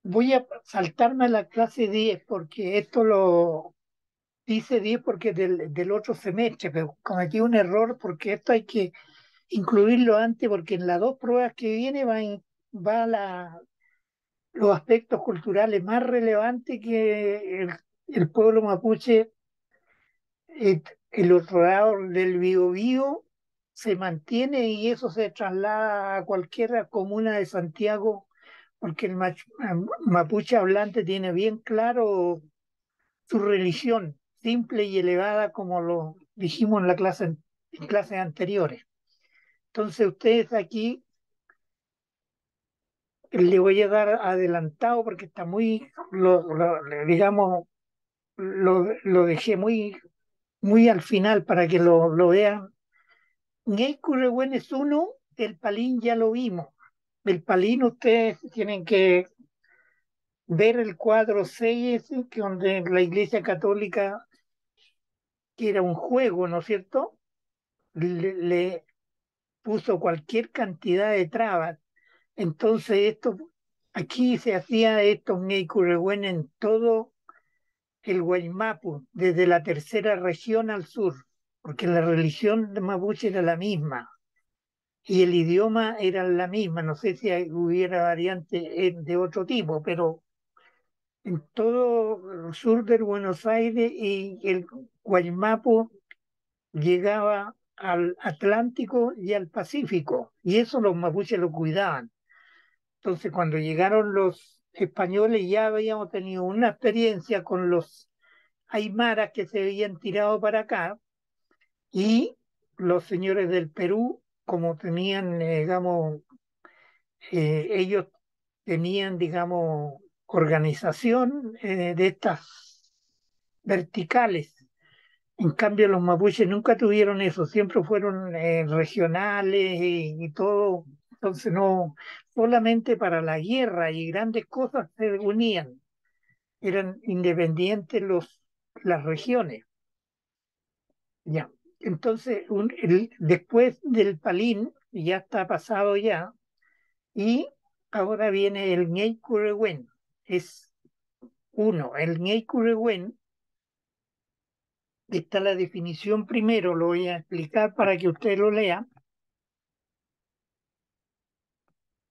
Voy a saltarme a la clase 10 porque esto lo dice 10 porque del otro semestre, pero cometí un error porque esto hay que incluirlo antes porque en las dos pruebas que viene va los aspectos culturales más relevantes que el pueblo mapuche, el otro lado del Biobío se mantiene y eso se traslada a cualquier comuna de Santiago porque mapuche hablante tiene bien claro su religión, simple y elevada, como lo dijimos en en clases anteriores. Entonces, ustedes aquí le voy a dar adelantado porque está muy, digamos, lo dejé muy al final para que lo vean. Ngeikurrehuen es uno, el Palín ya lo vimos. El Palín ustedes tienen que ver el cuadro 6, ese, que donde la Iglesia Católica, que era un juego, ¿no es cierto? Le puso cualquier cantidad de trabas. Entonces aquí se hacía esto Ngeikurrehuen en todo el Guaymapu, desde la tercera región al sur, porque la religión de mapuche era la misma y el idioma era la misma. No sé si hubiera variantes de otro tipo, pero en todo el sur del Buenos Aires y el Guaymapu llegaba al Atlántico y al Pacífico, y eso los mapuches lo cuidaban. Entonces, cuando llegaron los españoles, ya habíamos tenido una experiencia con los aymaras que se habían tirado para acá, y los señores del Perú, como tenían, digamos, ellos tenían, digamos, organización de estas verticales. En cambio, los mapuches nunca tuvieron eso, siempre fueron regionales y todo. Entonces, no, solamente para la guerra y grandes cosas se unían, eran independientes las regiones. Ya. Entonces, después del Palín, ya está pasado ya, y ahora viene el Ngeikurrehuen. Es uno, el Ngeikurrehuen. Está la definición primero, lo voy a explicar para que usted lo lea.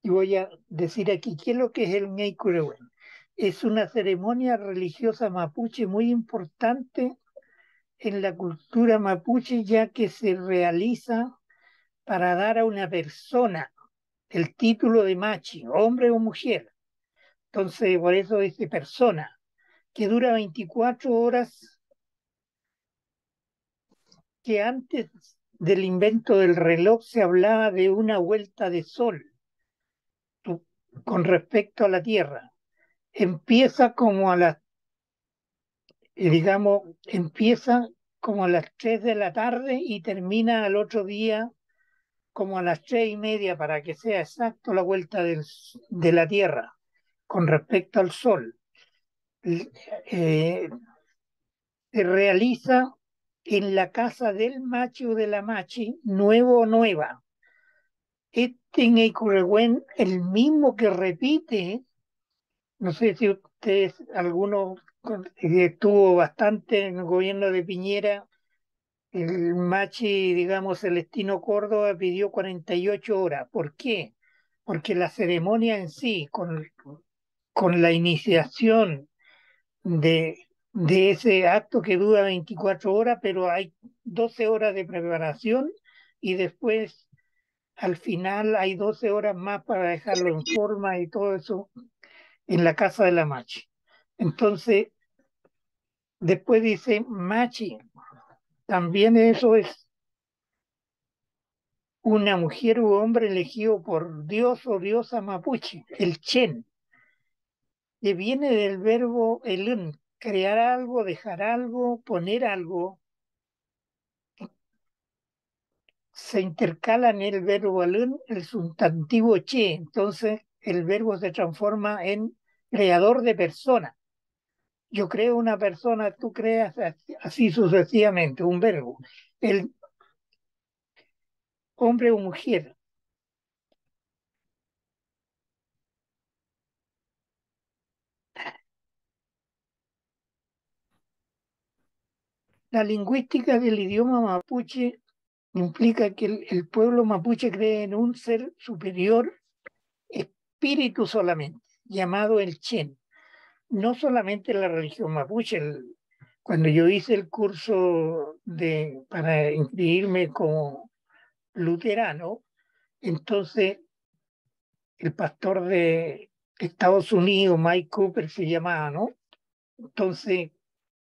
Y voy a decir aquí qué es lo que es el Ngeikurrehuen. Es una ceremonia religiosa mapuche muy importante en la cultura mapuche, ya que se realiza para dar a una persona el título de machi, hombre o mujer. Entonces, por eso dice persona, que dura 24 horas, que antes del invento del reloj se hablaba de una vuelta de sol con respecto a la Tierra. Empieza como a las, digamos, empieza como a las 3 de la tarde y termina al otro día como a las 3:30 para que sea exacto la vuelta de la Tierra con respecto al Sol. Eh, Se realiza en la casa del macho o de la machi, nuevo o nueva. Este Ngeikurrehuen, el mismo que repite, no sé si ustedes, alguno estuvo bastante en el gobierno de Piñera, el machi, digamos, Celestino Córdoba pidió 48 horas. ¿Por qué? Porque la ceremonia en sí, con la iniciación de ese acto que dura 24 horas, pero hay 12 horas de preparación y después al final hay 12 horas más para dejarlo en forma y todo eso en la casa de la Machi. Entonces, después dice Machi, también eso es una mujer u hombre elegido por Dios o diosa mapuche, el Chen, que viene del verbo elun, crear algo, dejar algo, poner algo. Se intercala en el verbo alun el sustantivo che, entonces el verbo se transforma en creador de persona. Yo creo una persona, tú creas así sucesivamente, un verbo. El hombre o mujer. La lingüística del idioma mapuche implica que el pueblo mapuche cree en un ser superior, espíritu solamente, llamado el Chen. No solamente la religión mapuche. Cuando yo hice el curso para inscribirme como luterano, entonces el pastor de Estados Unidos, Mike Cooper se llamaba, ¿no? Entonces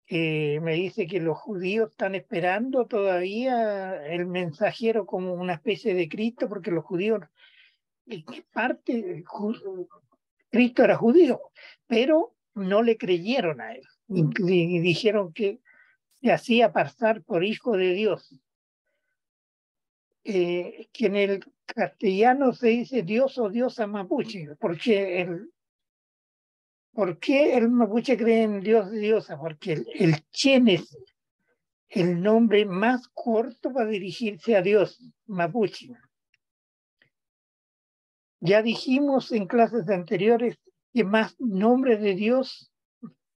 me dice que los judíos están esperando todavía el mensajero como una especie de Cristo, porque los judíos, Cristo era judío, pero no le creyeron a él y dijeron que se hacía pasar por hijo de Dios. Que en el castellano se dice Dios o diosa mapuche, ¿por qué el mapuche cree en Dios y diosa? Porque el Chen es el nombre más corto para dirigirse a Dios mapuche. Ya dijimos en clases anteriores que más nombres de Dios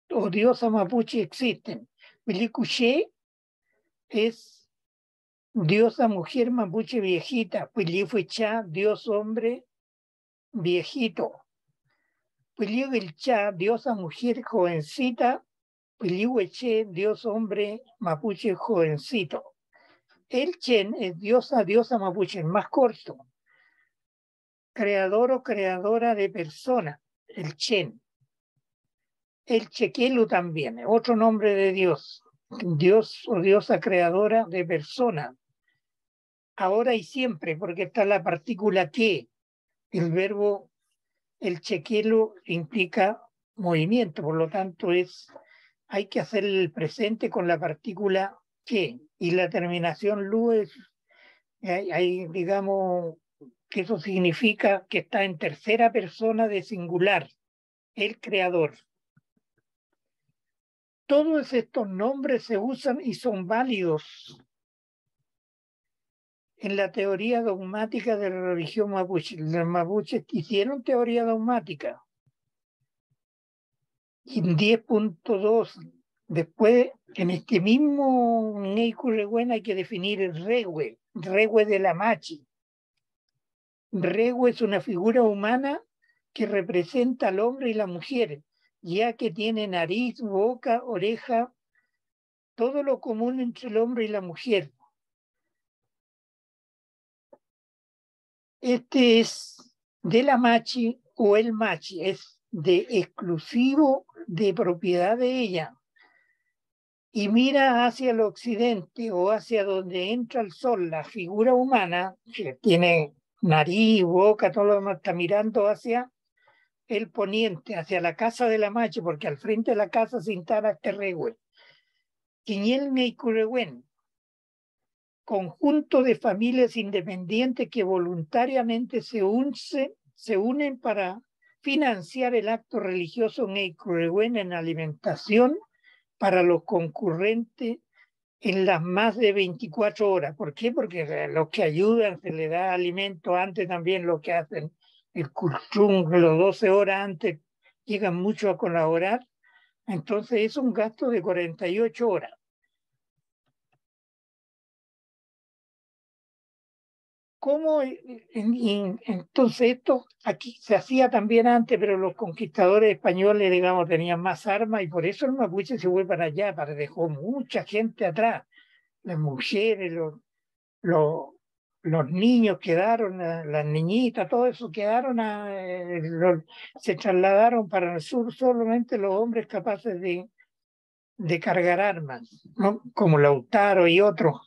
o diosa mapuche existen. Milicuché es diosa mujer mapuche viejita. Pilifuechá, dios hombre viejito. Pilihuelchá, diosa mujer jovencita. Pilihueché, dios hombre mapuche jovencito. El Chen es diosa mapuche, más corto. Creador o creadora de persona, el Chen. El Chequelu también, otro nombre de Dios. Dios o diosa creadora de persona. Ahora y siempre, porque está la partícula que. El verbo, el Chequelu implica movimiento, por lo tanto hay que hacer el presente con la partícula que. Y la terminación lu digamos, que eso significa que está en tercera persona de singular, el creador. Todos estos nombres se usan y son válidos en la teoría dogmática de la religión mapuche. Los mapuches hicieron teoría dogmática. Y en 10.2, después, en este mismo Neikurregüen hay que definir el regue de la machi. Regue es una figura humana que representa al hombre y la mujer, ya que tiene nariz, boca, oreja, todo lo común entre el hombre y la mujer. Este es de la machi o el machi, es de exclusivo de propiedad de ella. Y mira hacia el occidente o hacia donde entra el sol, la figura humana, que tiene nariz, boca, todo lo demás, está mirando hacia el poniente, hacia la casa de la machi, porque al frente de la casa se instala este regue. Quiñel Neikurregüen, conjunto de familias independientes que voluntariamente se unen para financiar el acto religioso Neikurregüen en alimentación para los concurrentes en las más de 24 horas. ¿Por qué? Porque los que ayudan se les da alimento antes, también los que hacen el culchum, los 12 horas antes llegan mucho a colaborar. Entonces es un gasto de 48 horas. ¿Cómo? Entonces esto aquí se hacía también antes, pero los conquistadores españoles, digamos, tenían más armas y por eso el mapuche se fue para allá, dejó mucha gente atrás, las mujeres, los, los niños quedaron, las niñitas, todo eso quedaron, se trasladaron para el sur solamente los hombres capaces de cargar armas, ¿no? Como Lautaro y otros.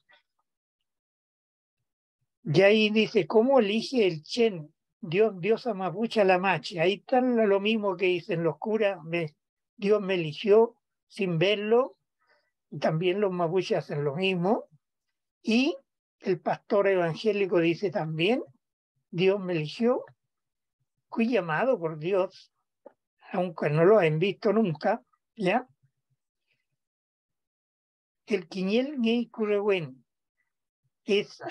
Y ahí dice, ¿cómo elige el Chen? Diosa mapuche la machi. Ahí está lo mismo que dicen los curas, Dios me eligió sin verlo, y también los mapuches hacen lo mismo. Y el pastor evangélico dice también, Dios me eligió, fui llamado por Dios, aunque no lo han visto nunca, ¿ya? El Quiñel Neikurregüen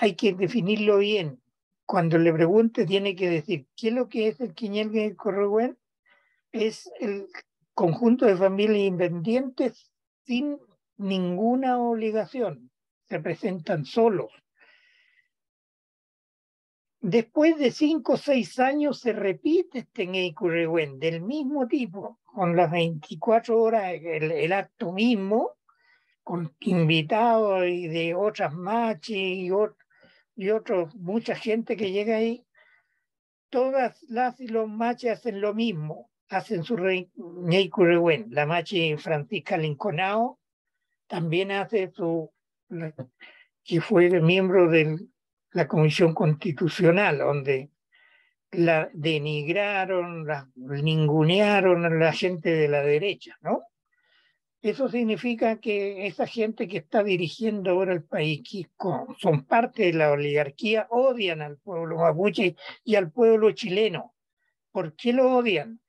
hay que definirlo bien. Cuando le pregunte tiene que decir, ¿qué es lo que es el Quiñel Neikurregüen? Es el conjunto de familias independientes sin ninguna obligación, se presentan solos. Después de 5 o 6 años se repite este Ngeikure del mismo tipo, con las 24 horas, el acto mismo, con invitados y de otras machis y otros, mucha gente que llega ahí. Todas las y los machis hacen lo mismo, hacen su Ngeikure. La machi Francisca Linconao también hace que fue miembro de la Comisión Constitucional, donde la denigraron, la ningunearon a la gente de la derecha, ¿no? Eso significa que esa gente que está dirigiendo ahora el país, que son parte de la oligarquía, odian al pueblo mapuche y al pueblo chileno. ¿Por qué lo odian?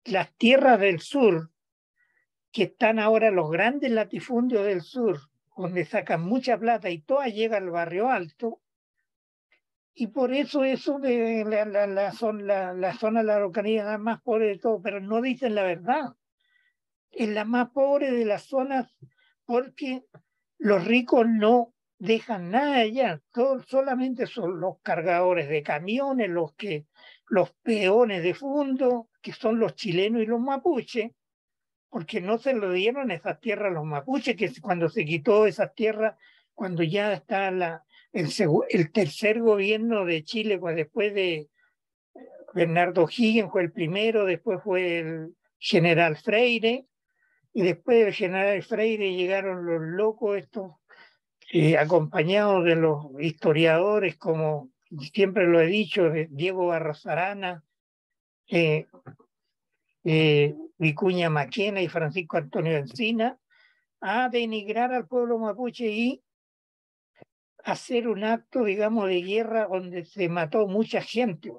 Las tierras del sur, que están ahora los grandes latifundios del sur, donde sacan mucha plata y toda llega al barrio alto, y por eso de la zona de la Araucanía es la más pobre de todo, pero no dicen la verdad. Es la más pobre de las zonas porque los ricos no dejan nada allá, solamente son los cargadores de camiones, los peones de fondo, que son los chilenos y los mapuches, porque no se lo dieron esas tierras a los mapuches, que cuando se quitó esas tierras, cuando ya está el tercer gobierno de Chile, pues después de Bernardo Higgins fue el primero, después fue el general Freire, y después del general Freire llegaron los locos estos, acompañados de los historiadores, como siempre lo he dicho, de Diego Barros Arana, eh, Vicuña Maquena y Francisco Antonio Encina, a denigrar al pueblo mapuche y hacer un acto, digamos, de guerra donde se mató mucha gente.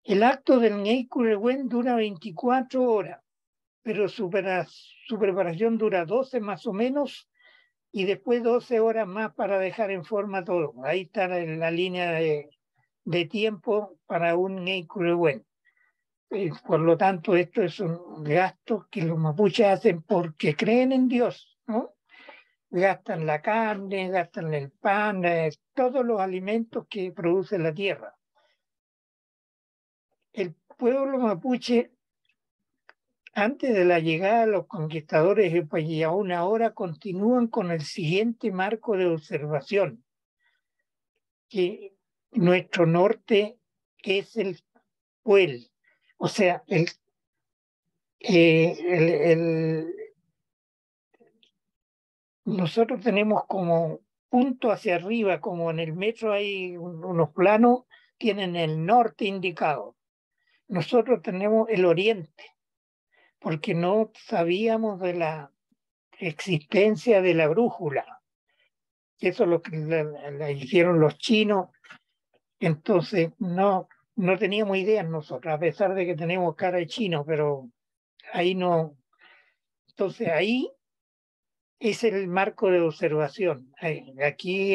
El acto del Ngeikure dura 24 horas, pero su preparación dura 12 más o menos, y después 12 horas más para dejar en forma todo. Ahí está la línea de tiempo para un Ngeikure. Por lo tanto, esto es un gasto que los mapuches hacen porque creen en Dios, ¿no? Gastan la carne, gastan el pan, todos los alimentos que produce la tierra. El pueblo mapuche, antes de la llegada de los conquistadores y aún ahora, continúan con el siguiente marco de observación, que nuestro norte es el Puel, o sea, el, nosotros tenemos como punto hacia arriba, como en el metro hay unos planos, tienen el norte indicado. Nosotros tenemos el oriente, porque no sabíamos de la existencia de la brújula. Eso es lo que la hicieron los chinos, entonces no teníamos ideas nosotros, a pesar de que tenemos cara de chino, pero ahí no. Entonces ahí es el marco de observación. Aquí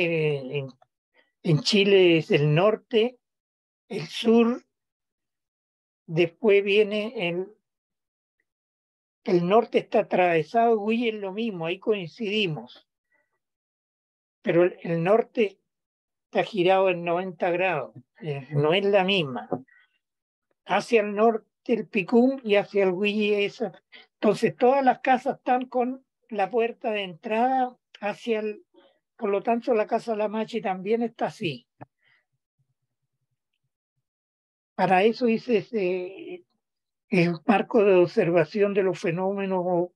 en Chile es el norte, el sur, después viene el norte está atravesado, y es lo mismo, ahí coincidimos, pero el norte está girado en 90 grados, no es la misma. Hacia el norte el Picún y hacia el Huille esa. Entonces todas las casas están con la puerta de entrada hacia por lo tanto la casa La Machi también está así. Para eso hice el marco de observación de los fenómenos.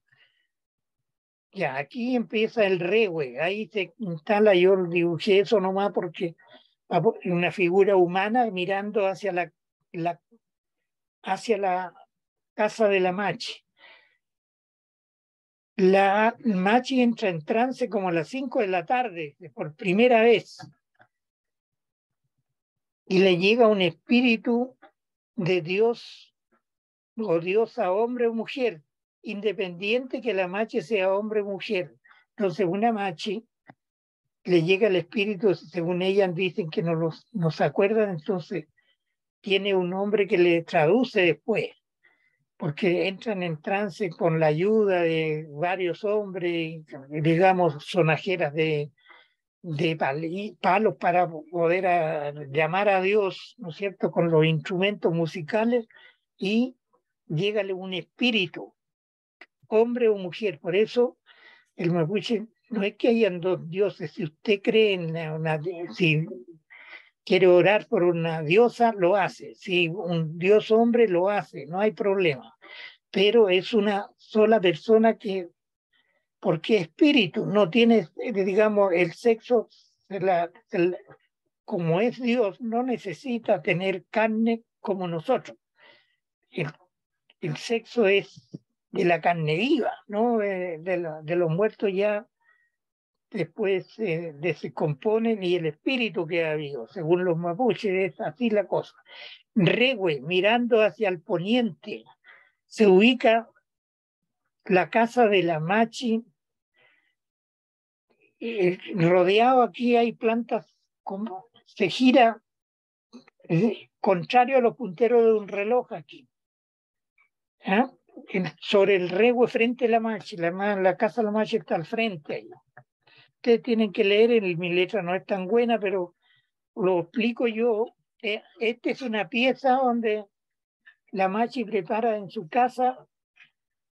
Ya, aquí empieza el regue, ahí se instala, yo dibujé eso nomás porque una figura humana mirando hacia la casa de la Machi. La Machi entra en trance como a las 5 de la tarde, por primera vez, y le llega un espíritu de Dios o diosa, hombre o mujer, independiente que la Machi sea hombre o mujer. Entonces, una Machi le llega el espíritu, según ellas dicen que no se acuerdan, entonces tiene un hombre que le traduce después. porque entran en trance con la ayuda de varios hombres, digamos, sonajeras de palos para poder llamar a Dios, ¿no es cierto?, con los instrumentos musicales, y llégale un espíritu, hombre o mujer. Por eso el mapuche no es que hayan dos dioses. Si usted cree en si quiere orar por una diosa, lo hace. Si un dios hombre, lo hace, no hay problema. Pero es una sola persona que, porque espíritu, no tiene, digamos, el sexo, como es Dios, no necesita tener carne como nosotros. El, el sexo es de la carne viva, ¿no? De los muertos ya después se descomponen y el espíritu queda vivo. Según los mapuches es así la cosa. Rehue, mirando hacia el poniente, se ubica la casa de la Machi. Rodeado aquí hay plantas, como se gira contrario a los punteros de un reloj aquí. ¿Ah? Sobre el Rehue frente a la Machi, la casa de la Machi está al frente ahí. Ustedes tienen que leer, mi letra no es tan buena, pero lo explico yo. Esta es una pieza donde la Machi prepara en su casa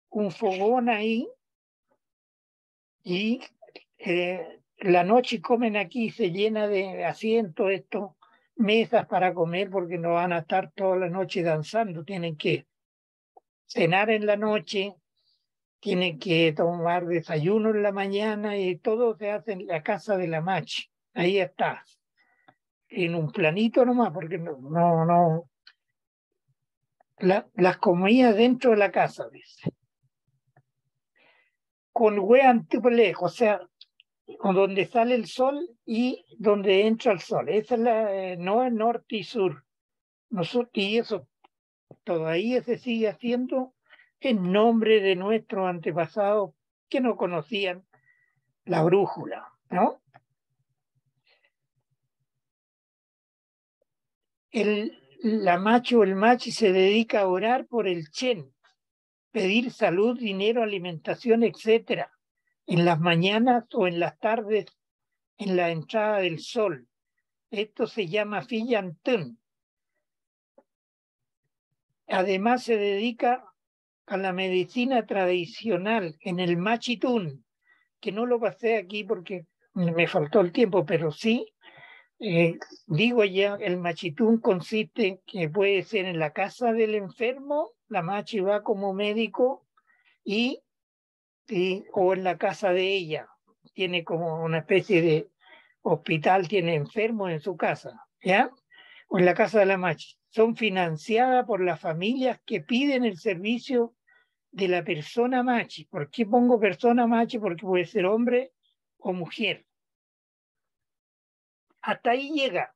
un fogón ahí, y la noche comen aquí, se llena de asientos, estos, mesas para comer, porque no van a estar toda la noche danzando, tienen que cenar en la noche, tienen que tomar desayuno en la mañana, y todo se hace en la casa de la Machi. Ahí está, en un planito nomás, porque las comidas dentro de la casa, dice, con hueá lejos, o sea, con donde sale el sol y donde entra el sol. Esa es no es norte y sur. Y eso todavía se sigue haciendo en nombre de nuestros antepasados que no conocían la brújula, ¿no? La macho o el machi se dedica a orar por el chen, pedir salud, dinero, alimentación, etcétera, en las mañanas o en las tardes, en la entrada del sol. Esto se llama Fillantún. Además se dedica a la medicina tradicional en el machitún, que no lo pasé aquí porque me faltó el tiempo, pero sí, digo ya, el machitún consiste que puede ser en la casa del enfermo, la machi va como médico, y o en la casa de ella, tiene como una especie de hospital, tiene enfermos en su casa, ¿ya? O en la casa de la machi. Son financiadas por las familias que piden el servicio de la persona machi. ¿Por qué pongo persona machi? Porque puede ser hombre o mujer. Hasta ahí llega.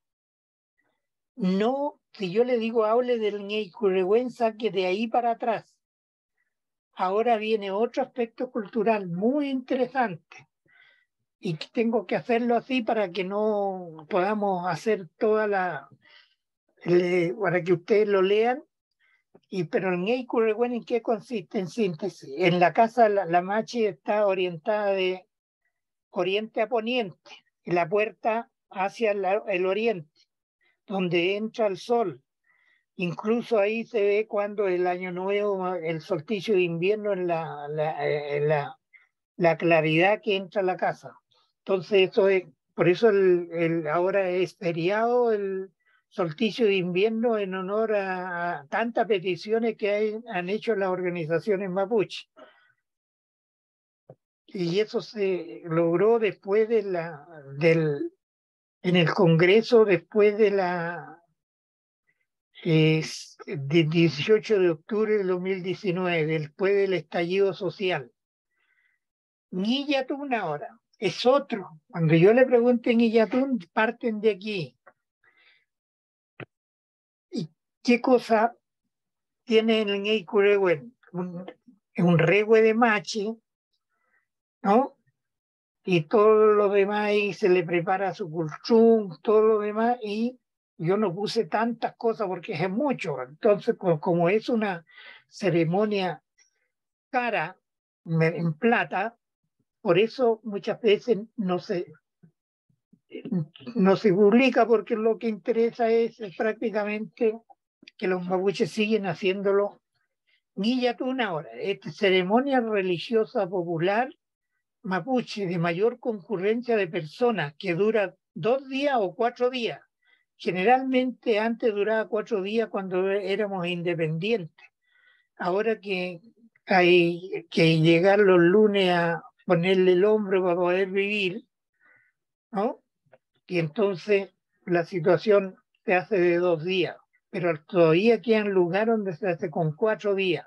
No, si yo le digo hable del Ñeicurehuen, que de ahí para atrás. Ahora viene otro aspecto cultural muy interesante, y tengo que hacerlo así para que no podamos hacer para que ustedes lo lean. Pero el Ñeicurehuen, ¿en qué consiste? En síntesis, en la casa la machi está orientada de oriente a poniente, y la puerta hacia el oriente, donde entra el sol. Incluso ahí se ve cuando el año nuevo, el solsticio de invierno, en la claridad que entra a la casa. Entonces, por eso ahora es feriado el solsticio de invierno, en honor a tantas peticiones que han hecho las organizaciones mapuche. Y eso se logró después en el Congreso, después del 18 de octubre del 2019, después del estallido social. Ñillatún ahora es otro. Cuando yo le pregunto en Ñillatún, parten de aquí. ¿Y qué cosa tiene el Ñeicurehuen? Un rehue de machi, ¿no? Y todo lo demás, y se le prepara su culchún, todo lo demás, y yo no puse tantas cosas porque es mucho. Entonces, como es una ceremonia cara en plata, por eso muchas veces no se publica, porque lo que interesa es prácticamente que los mapuches siguen haciéndolo. Guillatún ahora, esta ceremonia religiosa popular mapuche de mayor concurrencia de personas, que dura 2 días o 4 días. Generalmente antes duraba 4 días cuando éramos independientes. Ahora que hay que llegar los lunes a ponerle el hombro para poder vivir, ¿no? Y entonces la situación se hace de 2 días, pero todavía quedan lugares donde se hace con 4 días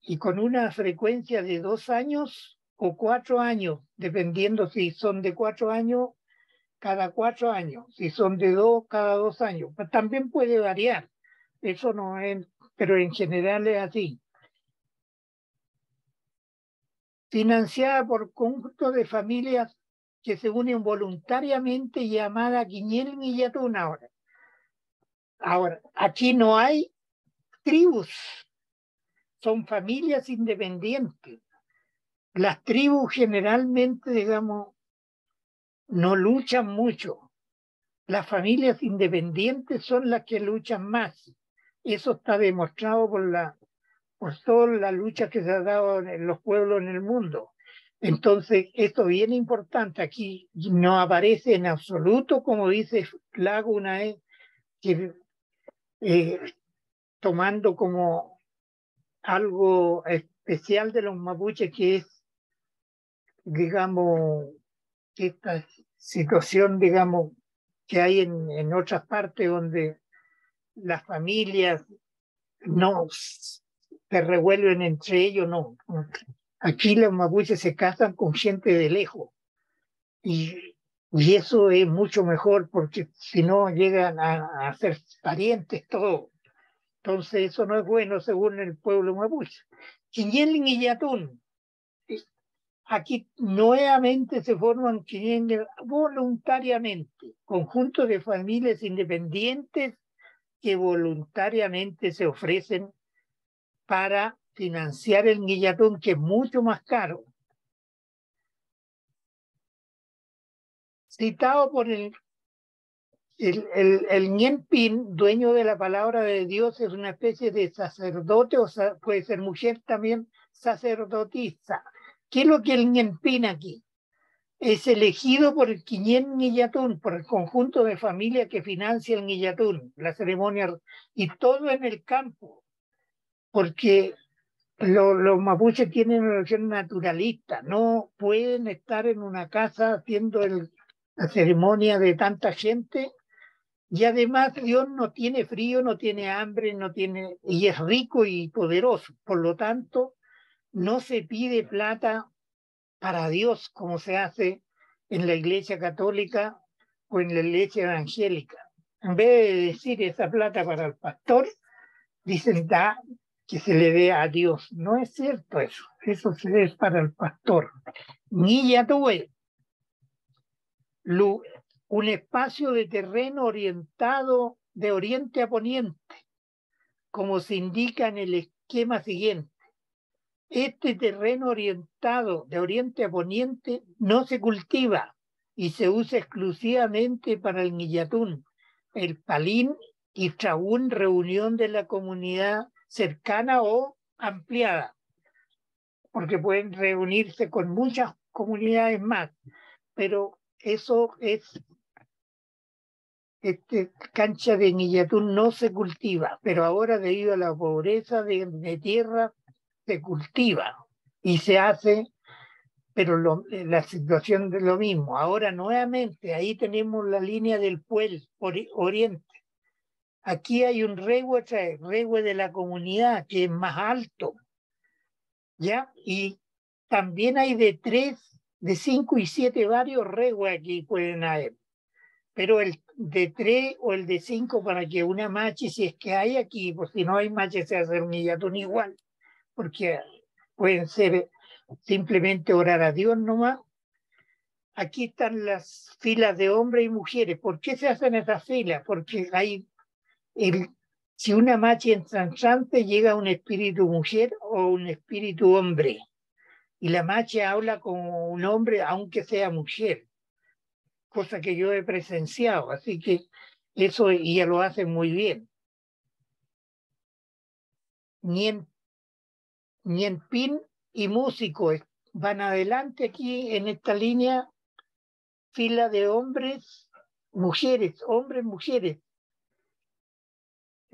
y con una frecuencia de 2 años o 4 años, dependiendo si son de 4 años, cada 4 años, si son de 2, cada 2 años. Pues también puede variar, eso no es, pero en general es así. Financiada por conjunto de familias que se unen voluntariamente, llamada Quiñel Guillatún ahora. Ahora, aquí no hay tribus, son familias independientes. Las tribus generalmente, digamos, no luchan mucho. Las familias independientes son las que luchan más. Eso está demostrado por toda la lucha que se ha dado en los pueblos en el mundo. Entonces, esto es bien importante. Aquí no aparece en absoluto, como dice Lago una vez, que, tomando como algo especial de los mapuches, que es, digamos, esta situación, digamos, que hay en otras partes donde las familias no se revuelven entre ellos, no. Aquí los mapuches se casan con gente de lejos y eso es mucho mejor, porque si no llegan a ser parientes todos. Entonces eso no es bueno según el pueblo mapuche. Quiñel Guillatún, aquí nuevamente se forman voluntariamente, conjuntos de familias independientes que voluntariamente se ofrecen para financiar el Guillatún, que es mucho más caro. Citado por el Ñen Pin, dueño de la palabra de Dios, es una especie de sacerdote, o puede ser mujer también, sacerdotisa. ¿Qué es lo que el Ñen Pin aquí? Es elegido por el Quiñén Guillatún, por el conjunto de familias que financia el Guillatún, la ceremonia, y todo en el campo, porque los mapuches tienen una religión naturalista, no pueden estar en una casa haciendo la ceremonia de tanta gente, y además Dios no tiene frío, no tiene hambre, y es rico y poderoso. Por lo tanto, no se pide plata para Dios como se hace en la iglesia católica o en la iglesia evangélica. En vez de decir esa plata para el pastor, dicen que se le dé a Dios. No es cierto eso, eso es para el pastor. Ni tuve un espacio de terreno orientado de oriente a poniente, como se indica en el esquema siguiente. Este terreno orientado de oriente a poniente no se cultiva y se usa exclusivamente para el Guillatún, el palín y trabún, reunión de la comunidad cercana o ampliada, porque pueden reunirse con muchas comunidades más, pero eso es, cancha de Guillatún no se cultiva, pero ahora debido a la pobreza de tierra se cultiva y se hace, pero la situación de lo mismo. Ahora nuevamente, ahí tenemos la línea del Puel Oriente. Aquí hay un regue de la comunidad que es más alto, ¿ya? Y también hay de 3, de 5 y 7 varios regues aquí pueden haber. Pero el de 3 o el de 5 para que una machi, si es que hay aquí, pues si no hay machi se hace un Guillatún igual, porque pueden ser simplemente orar a Dios nomás. Aquí están las filas de hombres y mujeres. ¿Por qué se hacen esas filas? Porque Si una machi ensanchante llega un espíritu mujer o un espíritu hombre, y la machi habla como un hombre, aunque sea mujer, cosa que yo he presenciado, así que eso ella lo hace muy bien. Ñenpin y músico van adelante aquí en esta línea, fila de hombres, mujeres, hombres, mujeres,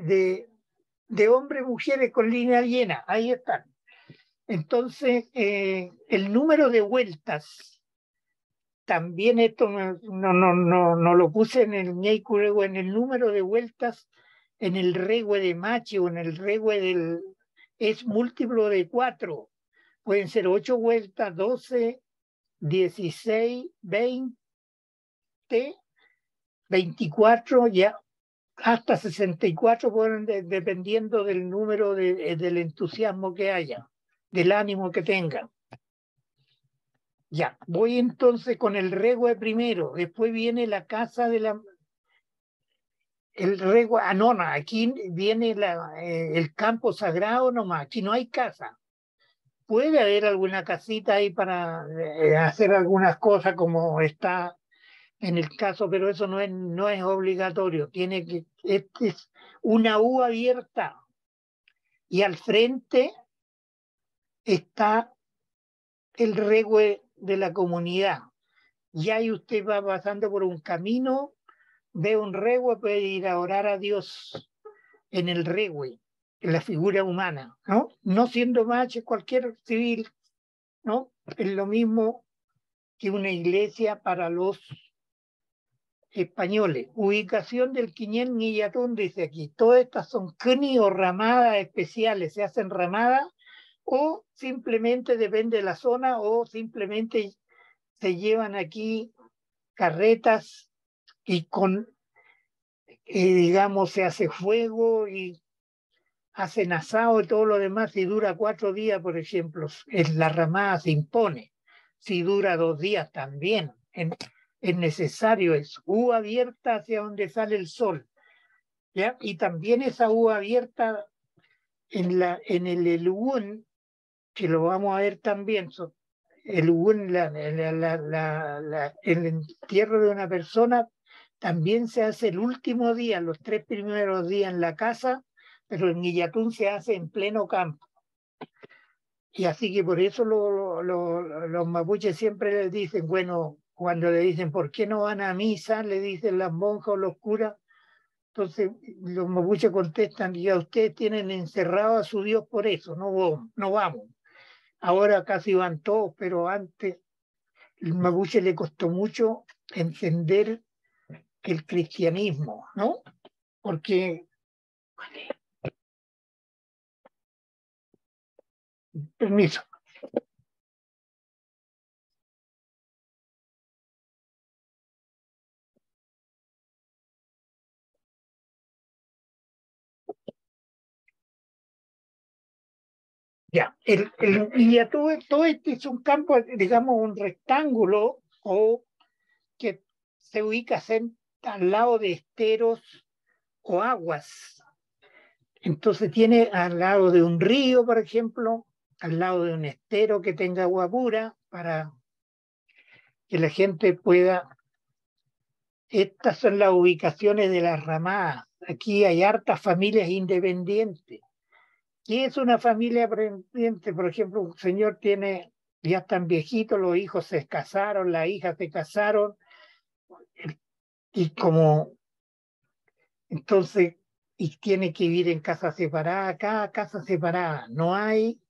de hombres, mujeres con línea llena, ahí están. Entonces, el número de vueltas, también esto no lo puse en el Ñeikurego, en el número de vueltas, en el regue de machi o en el regue es múltiplo de 4. Pueden ser 8 vueltas, 12, 16, 20, 24, ya hasta 64, pueden, dependiendo del número del entusiasmo que haya, del ánimo que tengan. Ya, voy entonces con el regue primero, después viene la casa de la... El regue, no, aquí viene el campo sagrado nomás, aquí no hay casa. Puede haber alguna casita ahí para hacer algunas cosas como está en el caso, pero eso no es obligatorio. Este es una U abierta y al frente está el regue de la comunidad. Y ahí usted va pasando por un camino, ve un regue, puede ir a orar a Dios en el regue, en la figura humana, ¿no? No siendo macho, cualquier civil, ¿no? Es lo mismo que una iglesia para los españoles. Ubicación del Quiñén Guillatún, dice aquí. Todas estas son cni o ramadas especiales, se hacen ramadas o simplemente depende de la zona o simplemente se llevan aquí carretas y digamos, se hace fuego y hacen asado y todo lo demás. Si dura 4 días, por ejemplo, la ramada se impone. Si dura 2 días también. Es necesario, es U abierta hacia donde sale el sol, ¿ya? Y también esa U abierta en el Elugún, que lo vamos a ver también, el Elugún, el entierro de una persona, también se hace el último día, los 3 primeros días en la casa, pero en Guillatún se hace en pleno campo. Y así que por eso los mapuches siempre les dicen, bueno, cuando le dicen, ¿por qué no van a misa? Le dicen las monjas o los curas. Entonces los mapuches contestan, ya ustedes tienen encerrado a su Dios por eso, no vamos. Ahora casi van todos, pero antes el mapuche le costó mucho entender el cristianismo, ¿no? Porque, permiso, ya, y ya todo este es un campo, digamos, un rectángulo o que se ubica al lado de esteros o aguas. Entonces tiene al lado de un río, por ejemplo, al lado de un estero que tenga agua pura para que la gente pueda... Estas son las ubicaciones de las ramadas. Aquí hay hartas familias independientes. ¿Qué es una familia independiente? Por ejemplo, un señor tiene, ya están viejitos, los hijos se casaron, las hijas se casaron, y como entonces, y tiene que vivir en casa separada, cada casa separada. No hay,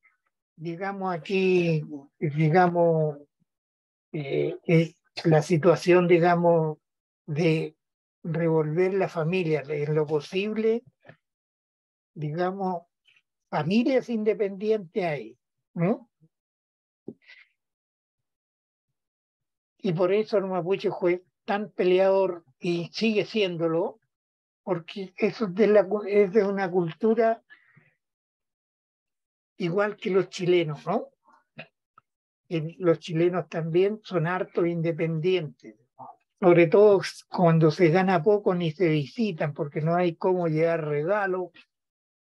digamos, aquí, digamos, la situación, digamos, de revolver la familia en lo posible, digamos, familias independientes hay, ¿no? Y por eso el mapuche fue tan peleador y sigue siéndolo, porque eso es de una cultura igual que los chilenos, ¿no? Los chilenos también son hartos independientes. sobre todo cuando se gana poco ni se visitan porque no hay cómo llevar regalo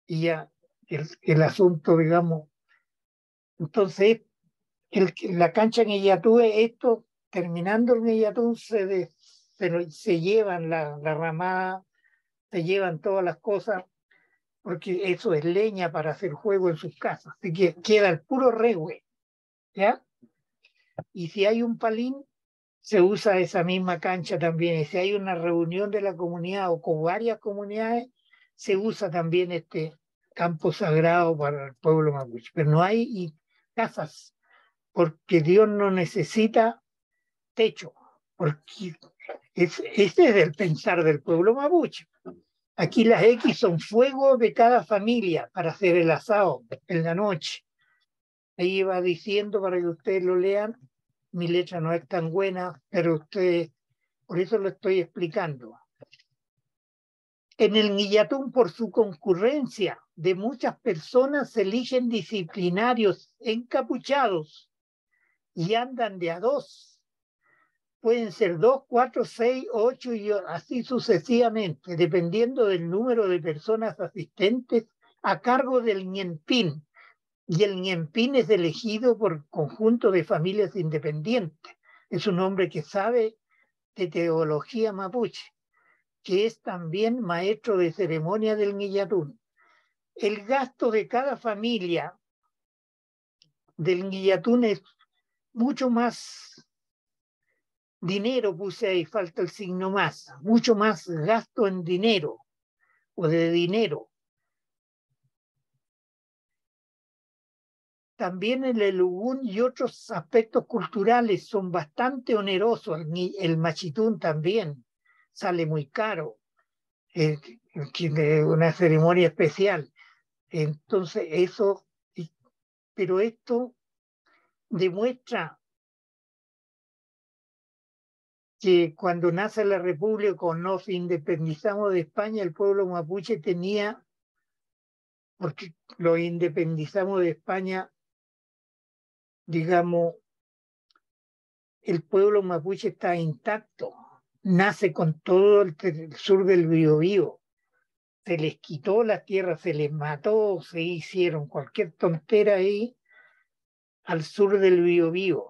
y ya el asunto, digamos. Entonces, la cancha en Iyatú, esto, terminando en Iyatú, se llevan la ramada, se llevan todas las cosas, porque eso es leña para hacer juego en sus casas. Así que queda el puro rehue, ¿ya? Y si hay un palín, se usa esa misma cancha también. Y si hay una reunión de la comunidad o con varias comunidades, se usa también este campo sagrado para el pueblo mapuche. Pero no hay casas, porque Dios no necesita techo, porque este es el pensar del pueblo mapuche. Aquí las X son fuego de cada familia para hacer el asado en la noche. Ahí va diciendo para que ustedes lo lean. Mi letra no es tan buena, pero ustedes, por eso lo estoy explicando. En el Guillatún, por su concurrencia de muchas personas, se eligen disciplinarios encapuchados y andan de a dos. Pueden ser 2, 4, 6, 8 y así sucesivamente, dependiendo del número de personas asistentes a cargo del ñempín. Y el ñempín es elegido por conjunto de familias independientes. Es un hombre que sabe de teología mapuche, que es también maestro de ceremonia del Guillatún. El gasto de cada familia del Guillatún es mucho más dinero, puse ahí, falta el signo más, mucho más gasto en dinero o de dinero. También el elugún y otros aspectos culturales son bastante onerosos. El machitún también sale muy caro, una ceremonia especial. Entonces, eso, pero esto demuestra que cuando nace la República o nos independizamos de España, el pueblo mapuche tenía, porque lo independizamos de España, digamos, el pueblo mapuche está intacto, nace con todo el sur del Biobío. Se les quitó la tierra, se les mató, se hicieron cualquier tontera ahí al sur del Biobío.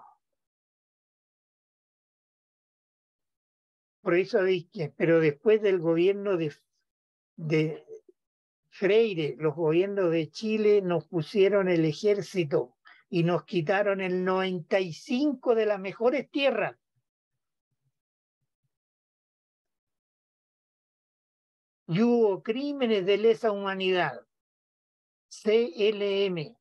Por eso dije, pero después del gobierno de Freire, los gobiernos de Chile nos pusieron el ejército y nos quitaron el 95% de las mejores tierras. Y hubo crímenes de lesa humanidad. CLM,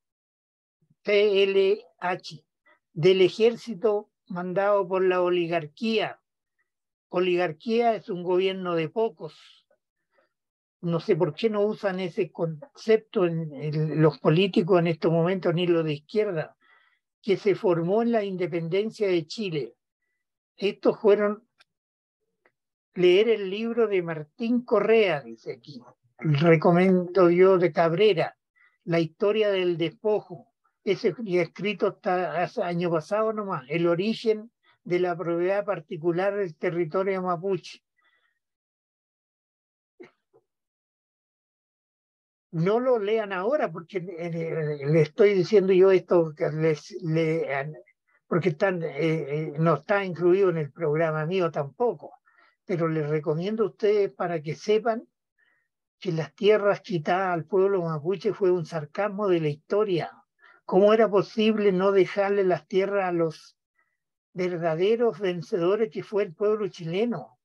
CLH, del ejército mandado por la oligarquía. Oligarquía es un gobierno de pocos. No sé por qué no usan ese concepto los políticos en estos momentos, ni los de izquierda, que se formó en la independencia de Chile. Estos fueron leer el libro de Martín Correa, dice aquí. Recomiendo yo de Cabrera, La historia del despojo. Ese escrito está hace año pasado nomás, el origen de la propiedad particular del territorio mapuche. No lo lean ahora porque le estoy diciendo yo esto porque no está incluido en el programa mío tampoco, pero les recomiendo a ustedes para que sepan que las tierras quitadas al pueblo mapuche fue un sarcasmo de la historia. ¿Cómo era posible no dejarle las tierras a los verdaderos vencedores que fue el pueblo chileno?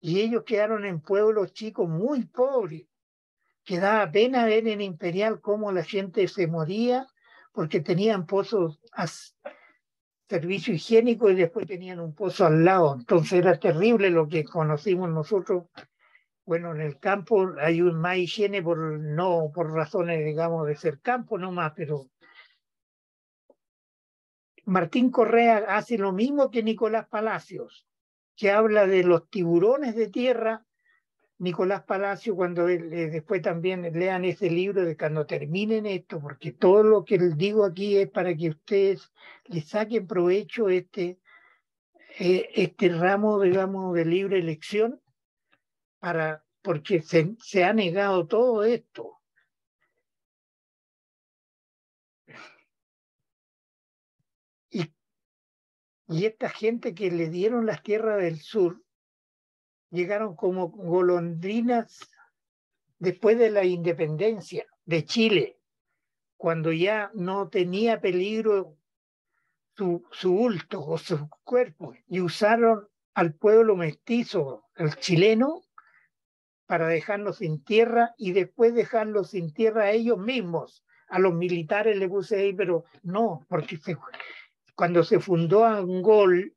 Y ellos quedaron en pueblos chicos muy pobres, que daba pena ver en Imperial cómo la gente se moría porque tenían pozos a servicio higiénico y después tenían un pozo al lado. Entonces era terrible lo que conocimos nosotros. Bueno, en el campo hay más higiene no por razones, digamos, de ser campo nomás, pero Martín Correa hace lo mismo que Nicolás Palacios, que habla de los tiburones de tierra. Nicolás Palacio, cuando después también lean ese libro de cuando terminen esto, porque todo lo que les digo aquí es para que ustedes les saquen provecho este ramo, digamos, de libre elección, porque se ha negado todo esto. Y, y esta gente que le dieron las tierras del sur, llegaron como golondrinas después de la independencia de Chile, cuando ya no tenía peligro su bulto o su cuerpo, y usaron al pueblo mestizo, el chileno, para dejarlos sin tierra y después dejarlos sin tierra a ellos mismos. A los militares le puse ahí, pero no, porque cuando se fundó Angol,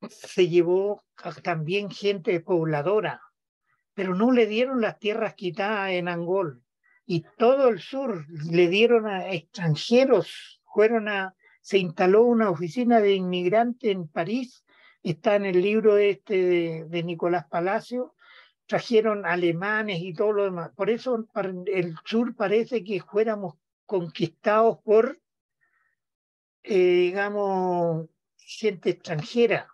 se llevó también gente pobladora, pero no le dieron las tierras quitadas en Angol. Y todo el sur le dieron a extranjeros, se instaló una oficina de inmigrantes en París, está en el libro este de Nicolás Palacio, trajeron alemanes y todo lo demás. Por eso el sur parece que fuéramos conquistados por, digamos, gente extranjera,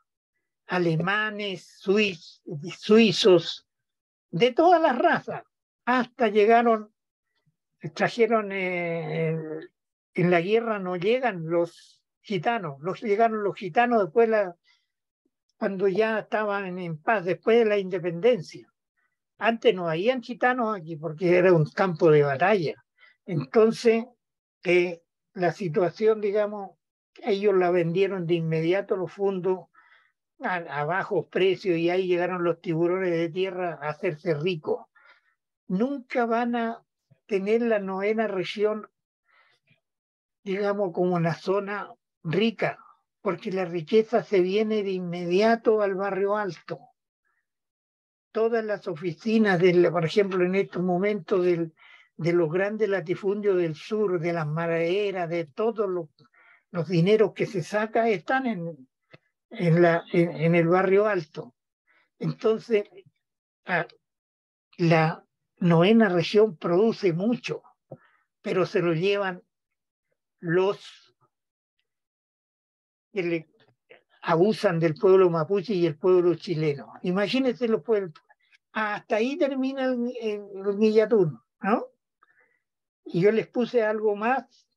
alemanes, suizos, de todas las razas, hasta trajeron, en la guerra no llegan los gitanos, llegaron los gitanos después, cuando ya estaban en paz, después de la independencia. Antes no habían gitanos aquí porque era un campo de batalla. Entonces, la situación, digamos, ellos la vendieron de inmediato los fondos a bajos precios, y ahí llegaron los tiburones de tierra a hacerse ricos. Nunca van a tener la novena región, digamos, como una zona rica, porque la riqueza se viene de inmediato al barrio alto. Todas las oficinas, por ejemplo, en estos momentos de los grandes latifundios del sur, de las madereras, de todos los dineros que se saca, están en el barrio alto. Entonces, la novena región produce mucho, pero se lo llevan los que abusan del pueblo mapuche y el pueblo chileno. Imagínense los pueblos. Hasta ahí termina el Guillatún, ¿no? Y yo les puse algo más.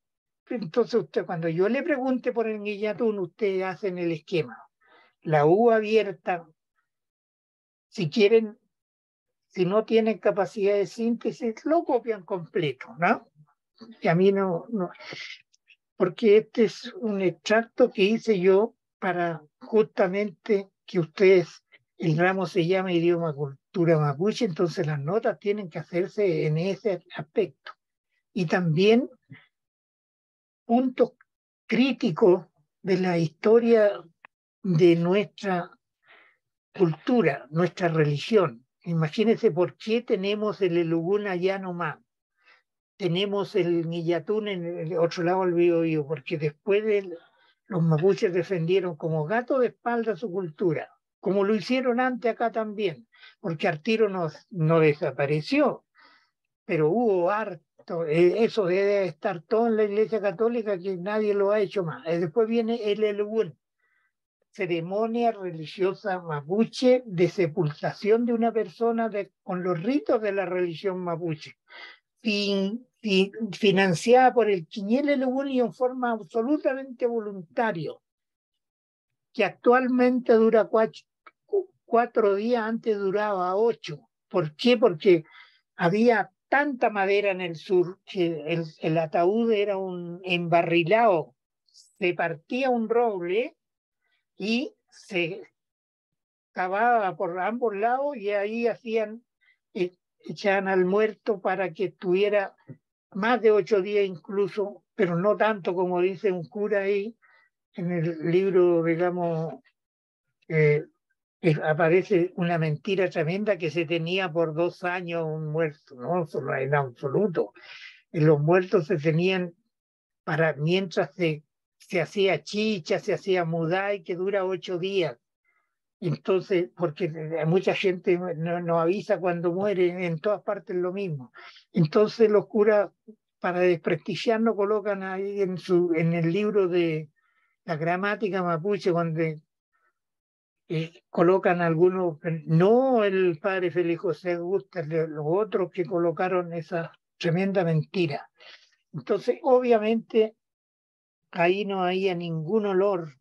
Entonces, cuando yo le pregunte por el Guillatún, ustedes hacen el esquema. La U abierta, si quieren, si no tienen capacidad de síntesis, lo copian completo, ¿no? Y a mí no, porque este es un extracto que hice yo para justamente que ustedes, el ramo se llama idioma cultura mapuche, entonces las notas tienen que hacerse en ese aspecto. Y también puntos críticos de la historia de nuestra cultura, nuestra religión. Imagínense por qué tenemos el Elugún allá nomás, tenemos el Guillatún en el otro lado del Biobío, porque después los mapuches defendieron como gato de espalda su cultura, como lo hicieron antes acá también, porque Artiro no desapareció, pero hubo harto, eso debe estar todo en la Iglesia Católica, que nadie lo ha hecho más. Después viene el Elugún, ceremonia religiosa mapuche de sepultación de una persona con los ritos de la religión mapuche, financiada por el Quiñele Luguni en forma absolutamente voluntaria, que actualmente dura 4 días, antes duraba 8. ¿Por qué? Porque había tanta madera en el sur que el ataúd era un embarrilado, se partía un roble y se cavaba por ambos lados, y ahí echaban al muerto para que estuviera más de 8 días incluso, pero no tanto como dice un cura ahí en el libro, digamos, eh, aparece una mentira tremenda que se tenía por 2 años un muerto, no, eso no es en absoluto. Los muertos se tenían para mientras se hacía chicha, se hacía mudai, que dura 8 días. Entonces, porque mucha gente no avisa cuando muere, en todas partes lo mismo. Entonces los curas, para desprestigiarnos, colocan ahí en el libro de la gramática mapuche, cuando colocan algunos, no el padre Félix José Augusto, los otros que colocaron esa tremenda mentira. Entonces, obviamente, ahí no había ningún olor.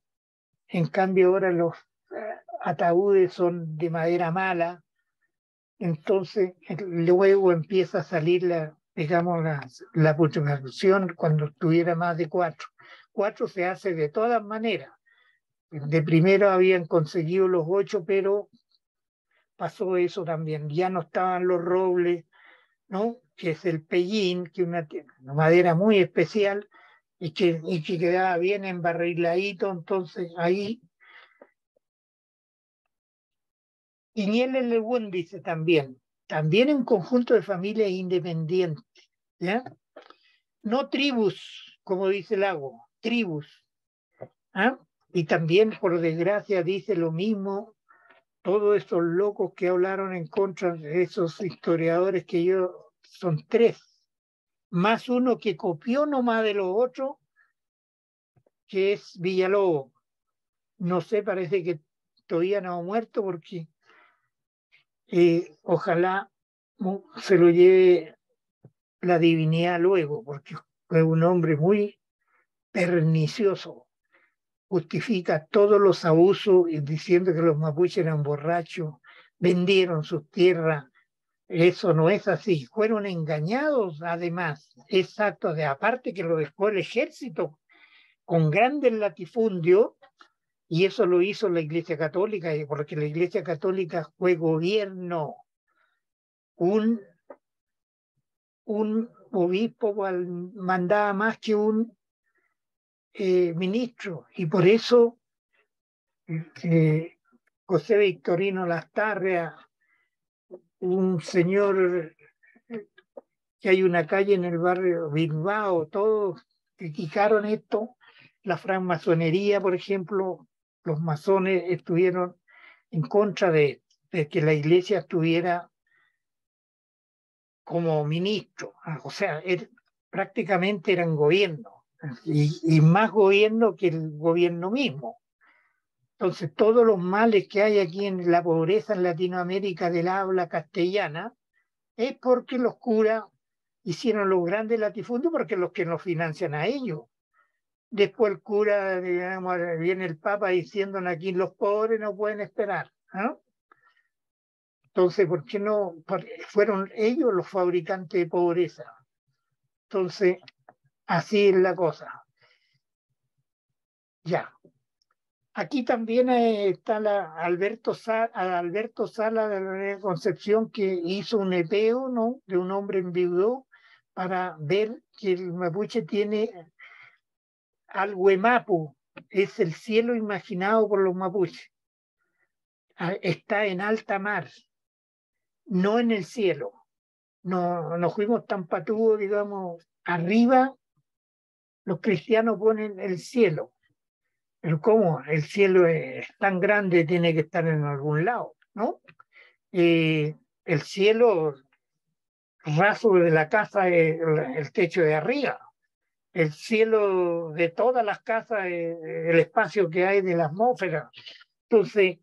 En cambio, ahora los ataúdes son de madera mala. Entonces, luego empieza a salir digamos, la putrefacción cuando tuviera más de 4. 4 se hace de todas maneras. De primero habían conseguido los 8, pero pasó eso también. Ya no estaban los robles, ¿no? Que es el pellín, que es una madera muy especial y que quedaba bien embarriladito. Entonces ahí, y Niel Lewin dice también un conjunto de familias independientes, ¿ya? No tribus, como dice Lago, tribus. ¿Ah? Y también, por desgracia, dice lo mismo todos esos locos que hablaron en contra de esos historiadores que yo, son 3, más uno que copió nomás de los otros, que es Villalobos. No sé, parece que todavía no ha muerto porque ojalá se lo lleve la divinidad luego, porque fue un hombre muy pernicioso. Justifica todos los abusos diciendo que los mapuches eran borrachos, vendieron sus tierras. Eso no es así. Fueron engañados, además. Exacto, de aparte que lo dejó el ejército con grandes latifundios, y eso lo hizo la Iglesia Católica, porque la Iglesia Católica fue gobierno. Un obispo mandaba más que un ministro, y por eso José Victorino Lastarria, un señor que hay una calle en el barrio Bilbao, todos criticaron esto, la francmasonería, por ejemplo, los masones estuvieron en contra de que la iglesia estuviera como ministro, o sea, prácticamente eran gobierno, y más gobierno que el gobierno mismo. Entonces, todos los males que hay aquí en la pobreza en Latinoamérica del habla castellana es porque los curas hicieron los grandes latifundios, porque los que nos financian a ellos. Después el cura, digamos, viene el Papa diciéndonos aquí los pobres no pueden esperar, ¿no? Entonces, ¿por qué no? Fueron ellos los fabricantes de pobreza. Entonces, así es la cosa. Ya. Aquí también está Alberto Sala de la Concepción, que hizo un epeo, ¿no?, de un hombre enviudó, para ver que el mapuche tiene al Huemapu, es el cielo imaginado por los mapuches. Está en alta mar, no en el cielo. No nos fuimos tan patudos, digamos, arriba los cristianos ponen el cielo. Pero ¿cómo? El cielo es tan grande, tiene que estar en algún lado, ¿no? El cielo raso de la casa es el techo de arriba. El cielo de todas las casas es el espacio que hay de la atmósfera. Entonces,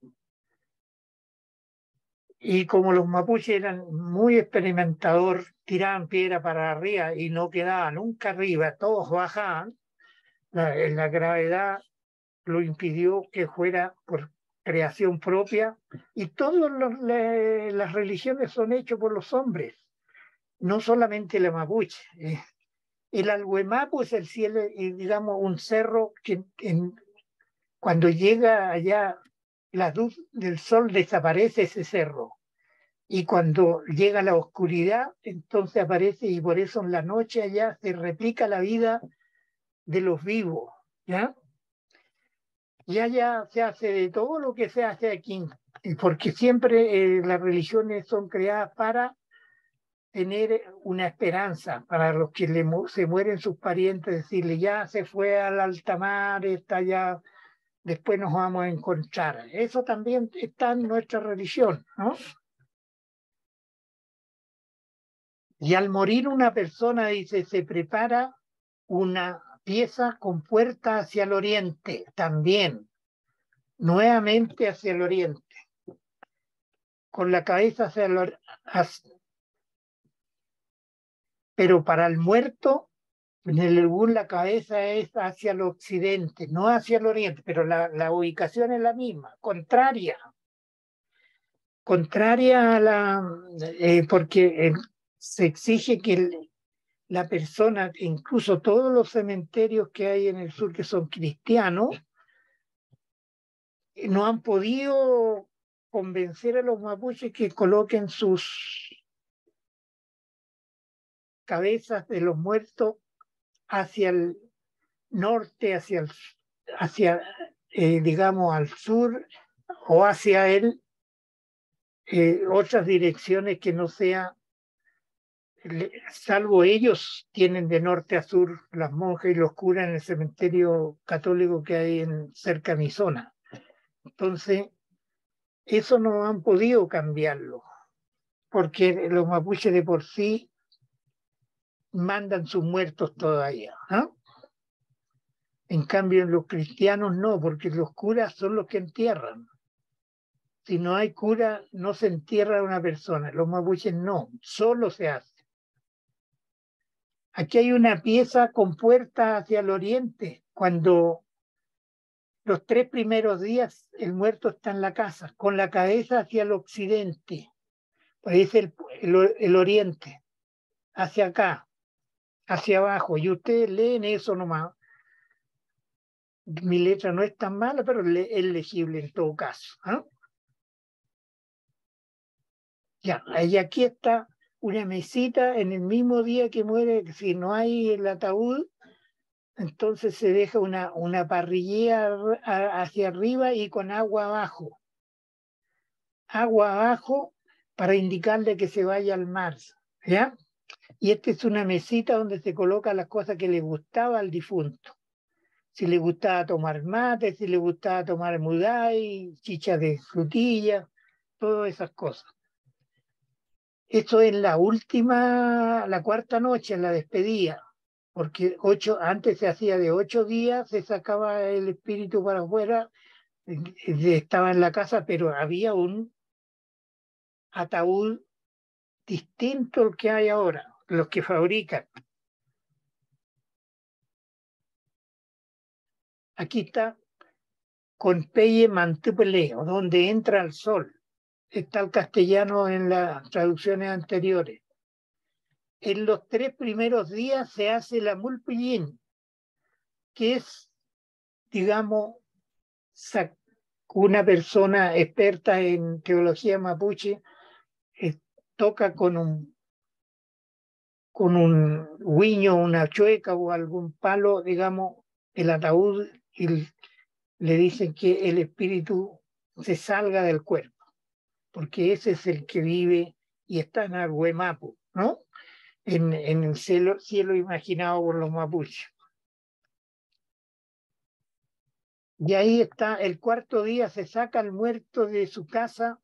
y como los mapuches eran muy experimentador, tiraban piedra para arriba y no quedaban nunca arriba, todos bajaban, la gravedad lo impidió que fuera por creación propia, y todas las religiones son hechas por los hombres, no solamente la mapuche. El Alhuemapu es el cielo, digamos, un cerro que cuando llega allá la luz del sol desaparece ese cerro. Y cuando llega la oscuridad, entonces aparece, y por eso en la noche allá se replica la vida de los vivos, ¿ya? Y allá se hace de todo lo que se hace aquí, y porque siempre las religiones son creadas para tener una esperanza, para los que se mueren sus parientes, decirle, ya se fue al alta mar, está allá, después nos vamos a encontrar. Eso también está en nuestra religión, ¿no? Y al morir una persona, dice, se prepara una pieza con puerta hacia el oriente, también, nuevamente hacia el oriente, con la cabeza hacia el pero para el muerto, en el Elbún la cabeza es hacia el occidente, no hacia el oriente, pero la ubicación es la misma, contraria a porque se exige que la persona, incluso todos los cementerios que hay en el sur que son cristianos, no han podido convencer a los mapuches que coloquen sus cabezas de los muertos hacia el norte, hacia digamos, al sur o hacia otras direcciones que no sea, salvo ellos tienen de norte a sur las monjas y los curas en el cementerio católico que hay cerca de mi zona. Entonces, eso no han podido cambiarlo, porque los mapuches de por sí mandan sus muertos todavía, ¿no? En cambio, los cristianos no, porque los curas son los que entierran. Si no hay cura, no se entierra a una persona. Los mapuches no, solo se hace. Aquí hay una pieza con puerta hacia el oriente. Cuando los 3 primeros días el muerto está en la casa, con la cabeza hacia el occidente. Pues es el oriente, hacia acá, hacia abajo. Y ustedes leen eso nomás. Mi letra no es tan mala, pero es legible en todo caso. ¿Eh? Ya, y aquí está una mesita en el mismo día que muere. Si no hay el ataúd, entonces se deja una parrillera hacia arriba y con agua abajo para indicarle que se vaya al mar, ¿ya? Y esta es una mesita donde se coloca las cosas que le gustaba al difunto. Si le gustaba tomar mate, si le gustaba tomar mudai, chicha de frutilla, todas esas cosas. Esto es la cuarta noche, en la despedida, porque antes se hacía de 8 días, se sacaba el espíritu para afuera, estaba en la casa, pero había un ataúd distinto al que hay ahora, los que fabrican. Aquí está con Peye Mantupeleo, donde entra el sol. Está el castellano en las traducciones anteriores. En los 3 primeros días se hace la mulpillín, que es, digamos, una persona experta en teología mapuche, toca con un huiño, una chueca o algún palo, digamos, el ataúd y le dicen que el espíritu se salga del cuerpo, porque ese es el que vive y está en Arhuemapu, ¿no? En el cielo imaginado por los mapuches. Y ahí está, el cuarto día se saca al muerto de su casa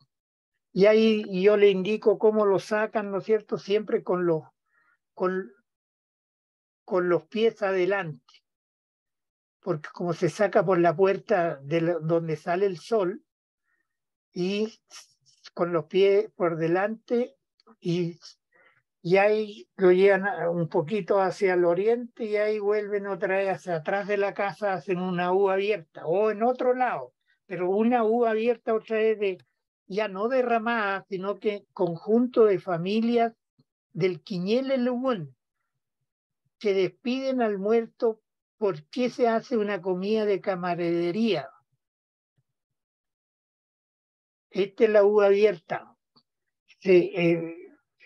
y ahí yo le indico cómo lo sacan, ¿no es cierto? Siempre con, con los pies adelante, porque como se saca por la puerta donde sale el sol y con los pies por delante y ahí lo llevan un poquito hacia el oriente y ahí vuelven otra vez hacia atrás de la casa, hacen una U abierta o en otro lado, pero una U abierta otra vez ya no derramada, sino que conjunto de familias del Quiñel Lubún que despiden al muerto. ¿Por qué se hace una comida de camaradería? Esta es la U abierta.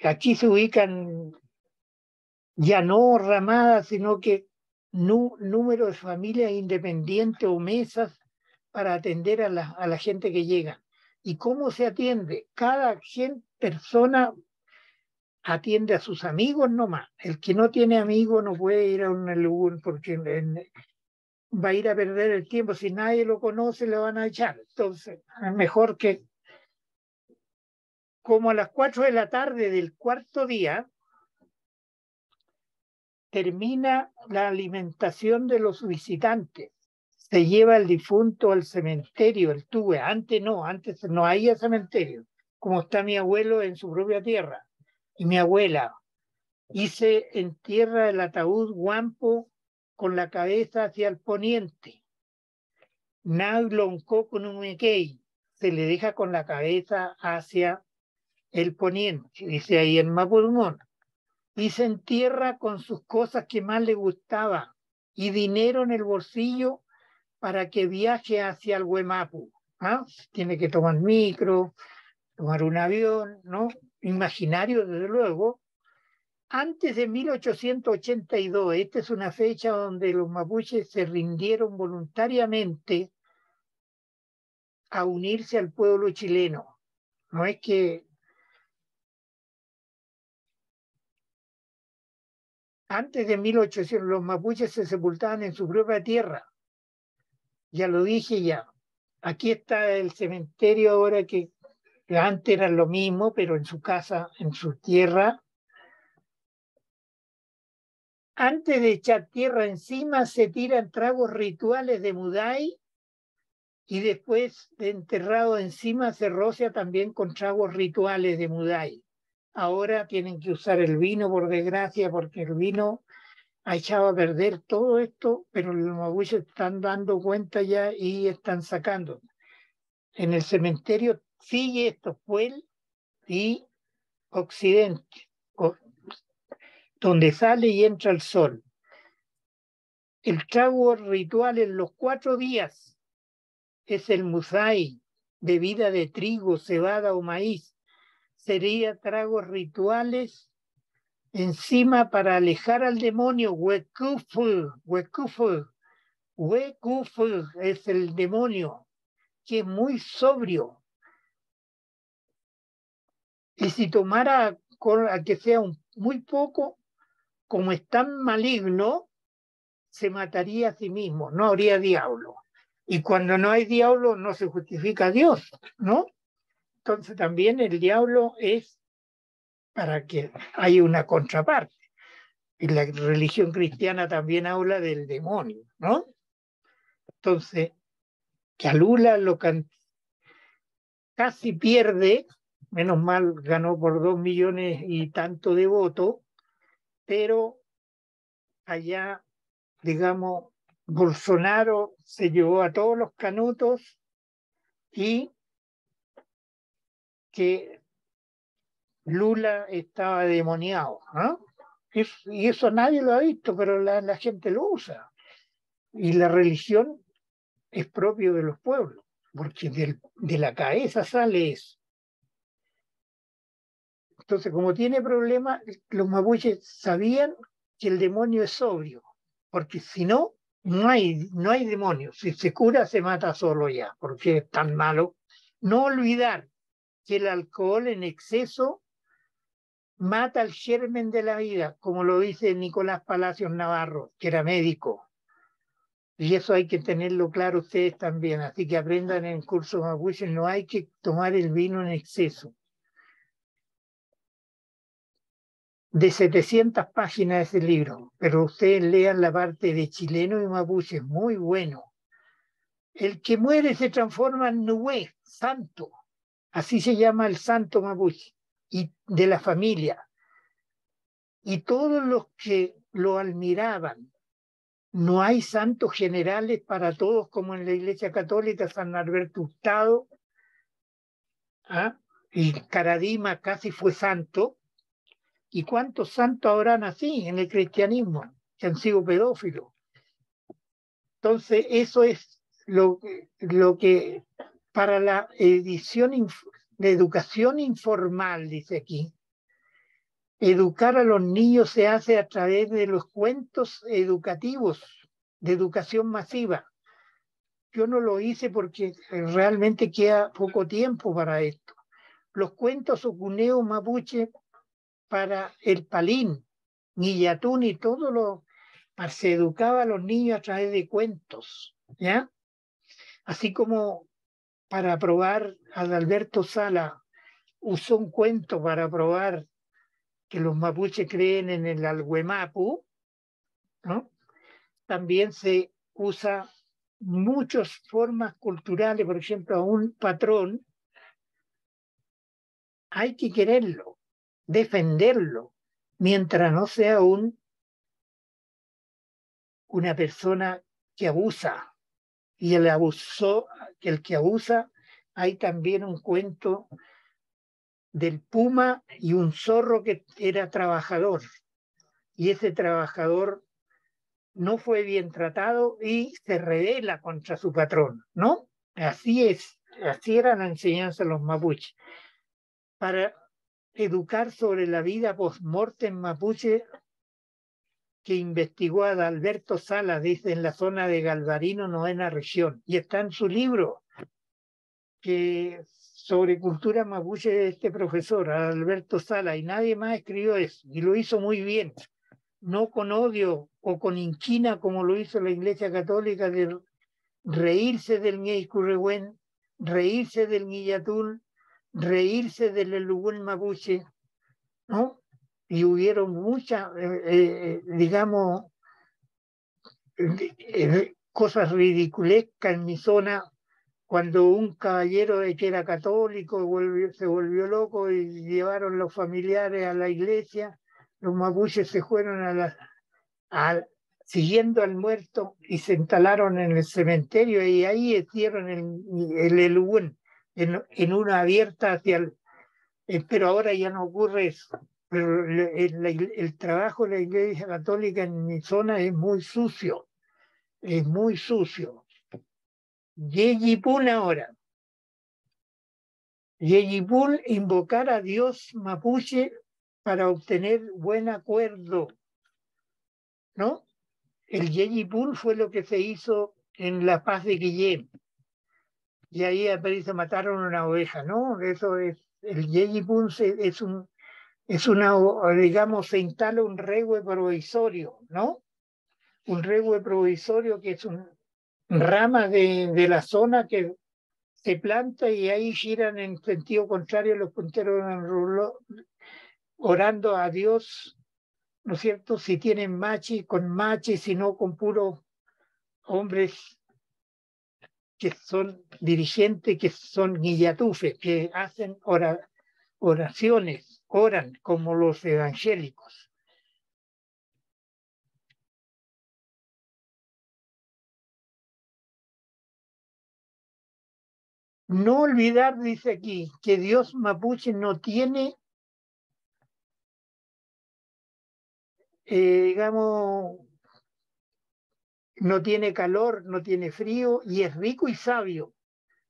Aquí se ubican ya no ramadas, sino que número de familias independientes o mesas para atender a la gente que llega. ¿Y cómo se atiende? Cada persona atiende a sus amigos nomás. El que no tiene amigos no puede ir a un lugar porque va a ir a perder el tiempo. Si nadie lo conoce, le van a echar. Entonces, es mejor que, como a las 4 de la tarde del cuarto día, termina la alimentación de los visitantes. Se lleva el difunto al cementerio, el tuve. Antes no había cementerio, como está mi abuelo en su propia tierra y mi abuela. Y se entierra el ataúd guampo con la cabeza hacia el poniente. Naglonco con un mequei, se le deja con la cabeza hacia el poniente, dice ahí en Mapudungun, y se entierra con sus cosas que más le gustaba y dinero en el bolsillo para que viaje hacia el Huemapu. ¿Ah? Tiene que tomar micro, tomar un avión, ¿no? Imaginario, desde luego. Antes de 1882, esta es una fecha donde los mapuches se rindieron voluntariamente a unirse al pueblo chileno. No es que antes de 1800 los mapuches se sepultaban en su propia tierra. Ya lo dije ya. Aquí está el cementerio ahora que antes era lo mismo, pero en su casa, en su tierra. Antes de echar tierra encima se tiran tragos rituales de Mudai y después de enterrado encima se rocea también con tragos rituales de Mudai. Ahora tienen que usar el vino, por desgracia, porque el vino ha echado a perder todo esto, pero los mapuches están dando cuenta ya y están sacando. En el cementerio sigue esto, Puel y Occidente, donde sale y entra el sol. El trago ritual en los 4 días es el musai, bebida de trigo, cebada o maíz. Sería tragos rituales encima para alejar al demonio. Wekufu, Wekufu, Wekufu es el demonio, que es muy sobrio. Y si tomara a que sea muy poco, como es tan maligno, se mataría a sí mismo, no habría diablo. Y cuando no hay diablo, no se justifica a Dios, ¿no? Entonces también el diablo es para que haya una contraparte. Y la religión cristiana también habla del demonio, ¿no? Entonces, que a Lula casi pierde, menos mal ganó por 2 millones y tanto de votos, pero allá, digamos, Bolsonaro se llevó a todos los canutos y que Lula estaba demoniado, ¿no? Y eso nadie lo ha visto, pero la gente lo usa. Y la religión es propio de los pueblos, porque de la cabeza sale eso. Entonces, como tiene problemas, los mapuches sabían que el demonio es sobrio, porque si no, no hay demonio. Si se cura, se mata solo ya, porque es tan malo. No olvidar que el alcohol en exceso mata el germen de la vida, como lo dice Nicolás Palacios Navarro, que era médico. Y eso hay que tenerlo claro ustedes también. Así que aprendan en el curso mapuche, no hay que tomar el vino en exceso. De 700 páginas ese libro, pero ustedes lean la parte de chileno y mapuche, es muy bueno. El que muere se transforma en nube, santo. Así se llama el santo mapuche, y de la familia. Y todos los que lo admiraban, no hay santos generales para todos como en la Iglesia Católica, San Alberto Hurtado, ¿ah? Y Caradima casi fue santo. ¿Y cuántos santos habrán así en el cristianismo que han sido pedófilos? Entonces, eso es lo que para la de educación informal, dice aquí, educar a los niños se hace a través de los cuentos educativos de educación masiva. Yo no lo hice porque realmente queda poco tiempo para esto. Los cuentos ocuneo mapuche para el palín, Guillatún y todo se educaba a los niños a través de cuentos, ¿ya? Así como para probar, Adalberto Sala usó un cuento para probar que los mapuches creen en el Alhuemapu, ¿no? También se usa muchas formas culturales, por ejemplo, a un patrón hay que quererlo, defenderlo, mientras no sea una persona que abusa. Y el que abusa, hay también un cuento del puma y un zorro que era trabajador. Y ese trabajador no fue bien tratado y se rebela contra su patrón, ¿no? Así es, así era la enseñanza de los mapuches. Para educar sobre la vida post-mortem mapuche que investigó Adalberto Sala, dice, en la zona de Galvarino, novena región, y está en su libro que sobre cultura mapuche de este profesor, Adalberto Sala, y nadie más escribió eso, y lo hizo muy bien, no con odio o con inquina como lo hizo la Iglesia Católica, de reírse del Ñey Currehuen, reírse del Guillatún, reírse del Elugún mapuche, ¿no? Y hubieron muchas, digamos, cosas ridiculescas en mi zona cuando un caballero de que era católico se volvió loco y llevaron los familiares a la iglesia, los mapuches se fueron siguiendo al muerto y se instalaron en el cementerio y ahí hicieron el Elugún en una abierta hacia pero ahora ya no ocurre eso. Pero el trabajo de la Iglesia Católica en mi zona es muy sucio, es muy sucio. Yeyipún ahora. Yeyipún, invocar a Dios mapuche para obtener buen acuerdo, ¿no? El Yeyipún fue lo que se hizo en la paz de Guillén. Y ahí se mataron una oveja, ¿no? Eso es, el Yeyipún es digamos, se instala un regue provisorio, ¿no? Un regue provisorio que es una rama de la zona que se planta y ahí giran en sentido contrario los punteros orando a Dios, ¿no es cierto? Si tienen machi, con machi, si no con puros hombres que son dirigentes, que son guillatufes, que hacen oraciones, oran como los evangélicos. No olvidar, dice aquí, que Dios mapuche no tiene, digamos, no tiene calor, no tiene frío y es rico y sabio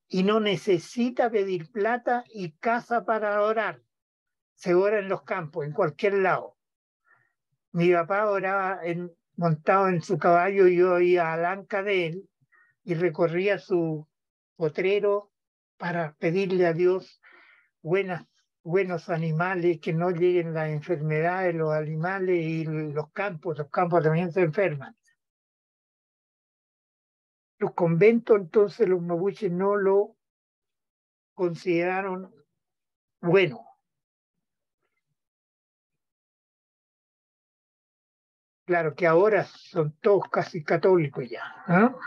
y no necesita pedir plata y casa para orar. Se ora en los campos, en cualquier lado. Mi papá oraba montado en su caballo y yo iba al anca de él y recorría su potrero para pedirle a Dios buenos animales, que no lleguen las enfermedades, los animales y los campos también se enferman. Los conventos, entonces, los mapuches no lo consideraron bueno. Claro que ahora son todos casi católicos ya, ¿no?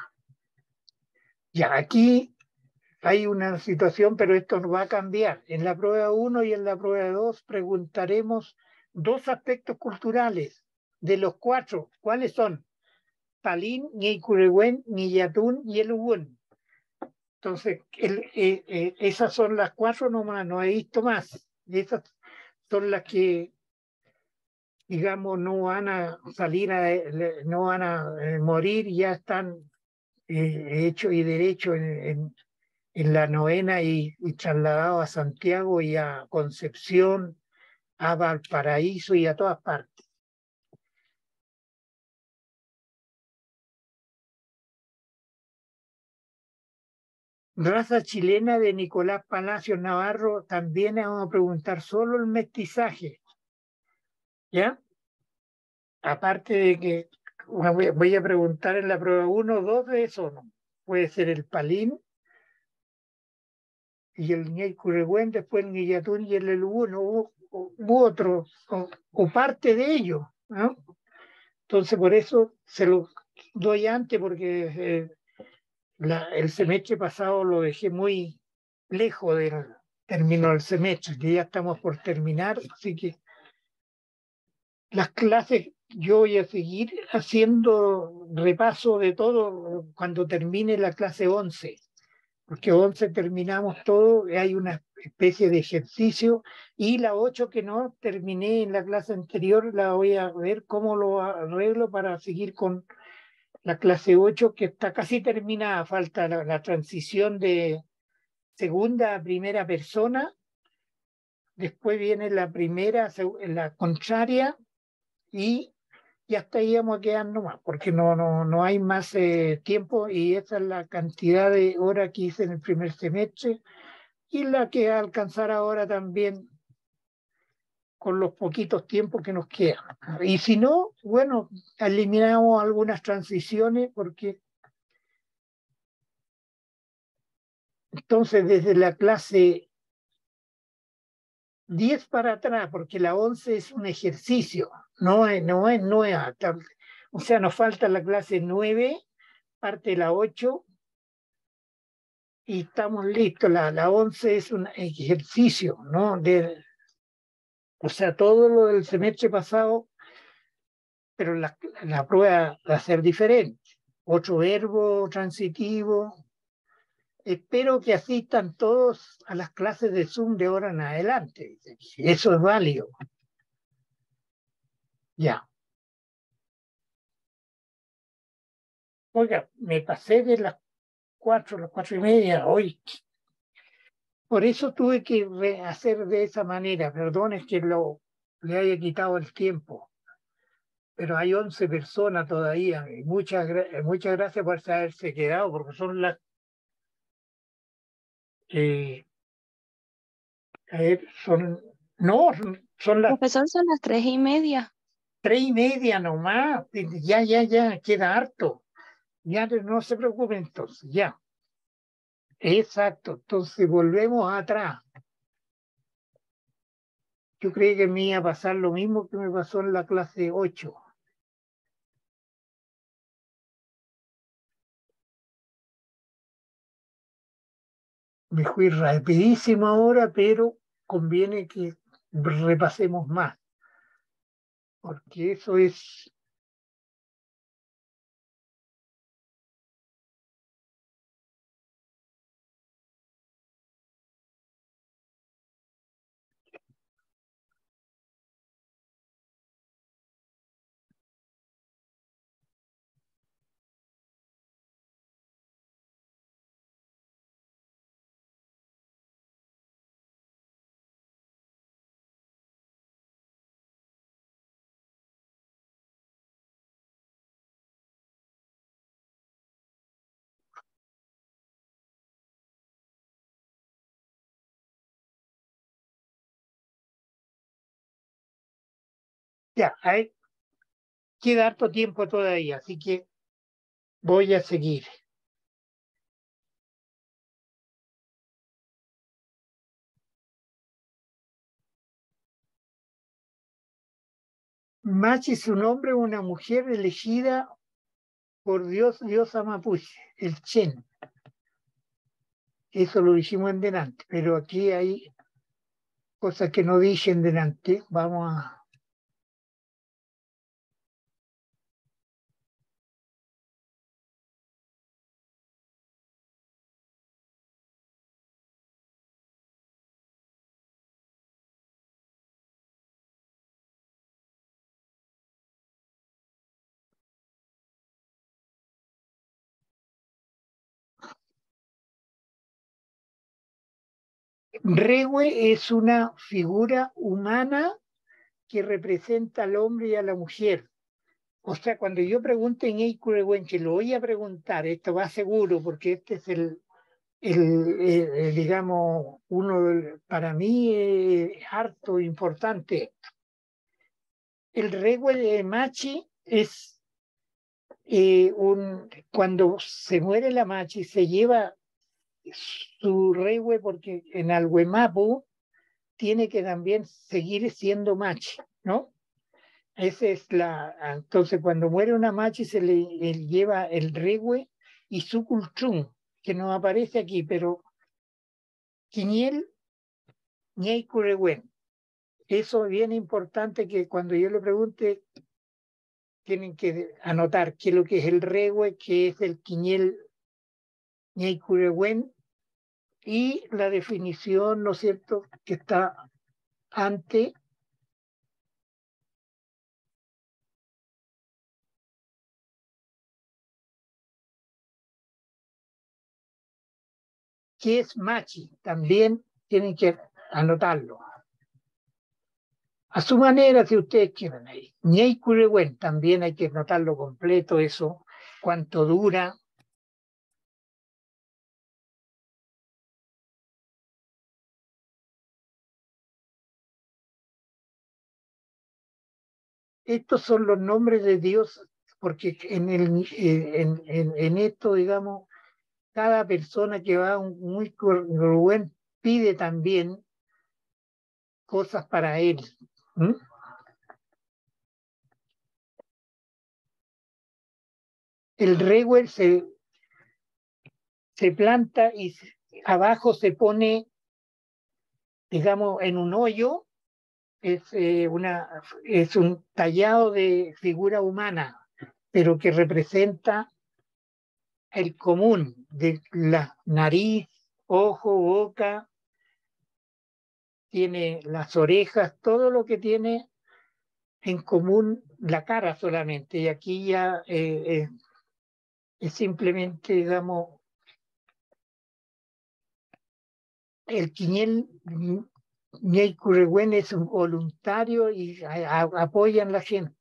Ya aquí hay una situación, pero esto no va a cambiar. En la prueba 1 y en la prueba 2 preguntaremos dos aspectos culturales de los cuatro. ¿Cuáles son? Palín, Ñeicurehuen, Ñillatún y el Ubún. Entonces, esas son las cuatro nomás, no he visto más. Esas son las que, digamos, no van a salir, no van a morir, ya están hechos y derechos en la novena y trasladados a Santiago y a Concepción, a Valparaíso y a todas partes. Raza chilena de Nicolás Palacios Navarro, también vamos a preguntar solo el mestizaje, ¿ya? Aparte de que voy a preguntar en la prueba 1 2 de eso, ¿no? Puede ser el Palín y el Ñey Curehuen, después el Guillatún y el Elubún, u otro, o parte de ello, ¿no? Entonces, por eso se lo doy antes, porque el semestre pasado lo dejé muy lejos del término del semestre, que ya estamos por terminar, así que las clases yo voy a seguir haciendo repaso de todo cuando termine la clase 11, porque 11 terminamos todo, y hay una especie de ejercicio, y la 8 que no terminé en la clase anterior la voy a ver cómo lo arreglo para seguir con la clase 8 que está casi terminada, falta la transición de segunda a primera persona, después viene la primera, la contraria, y hasta ahí vamos a quedar nomás, porque no hay más tiempo, y esa es la cantidad de horas que hice en el primer semestre y la que va a alcanzar ahora también con los poquitos tiempos que nos quedan. Y si no, bueno, eliminamos algunas transiciones, porque entonces desde la clase 10 para atrás, porque la 11 es un ejercicio, no es nueva. O sea, nos falta la clase 9, parte la 8, y estamos listos. La 11 es un ejercicio, ¿no? O sea, todo lo del semestre pasado, pero la prueba va a ser diferente. Otro verbo transitivo. Espero que asistan todos a las clases de Zoom de ahora en adelante. Eso es válido. Ya. Oiga, me pasé de las 4:30 hoy. Por eso tuve que hacer de esa manera. Perdón, es que le haya quitado el tiempo. Pero hay 11 personas todavía. Y muchas gracias por haberse quedado, porque son las, eh, a ver, no, son las Profesor, son las 3:30. 3:30 nomás. Ya, queda harto. Ya no se preocupen entonces, ya. Exacto, entonces volvemos atrás. Yo creí que me iba a pasar lo mismo que me pasó en la clase 8. Me fui rapidísimo ahora, pero conviene que repasemos más, porque eso es, ya, queda harto tiempo todavía, así que voy a seguir. Machi es un hombre o una mujer elegida por Dios, diosa mapuche, el Chen. Eso lo dijimos en delante, pero aquí hay cosas que no dicen delante. Vamos a... Rewe es una figura humana que representa al hombre y a la mujer. O sea, cuando yo pregunte en Eikurewen, que lo voy a preguntar, esto va seguro, porque este es digamos, para mí, harto importante. El Rewe de Machi es cuando se muere la Machi, se lleva su Rewe, porque en Alhuemapu tiene que también seguir siendo Machi, ¿no? esa es entonces cuando muere una machi se le lleva el regue y su cultrún, que no aparece aquí, pero Quiñel ñey curehuen. Eso es bien importante que cuando yo le pregunte tienen que anotar qué es lo que es el regue, qué es el Quiñel ñey curehuen y la definición, ¿no es cierto?, que está ante. ¿Qué es machi? También tienen que anotarlo. A su manera, si ustedes quieren ahí. Ñey curehuen, también hay que anotarlo completo, eso, cuánto dura. Estos son los nombres de Dios, porque en esto, digamos, cada persona que va a un muy curehuen pide también cosas para él. ¿Mm? El regue se planta y abajo se pone, digamos, en un hoyo, es un tallado de figura humana, pero que representa el común de la nariz, ojo, boca, tiene las orejas, todo lo que tiene en común la cara solamente. Y aquí ya es simplemente, digamos, el Quiñel Ñey Curehuen es un voluntario y apoyan a la gente.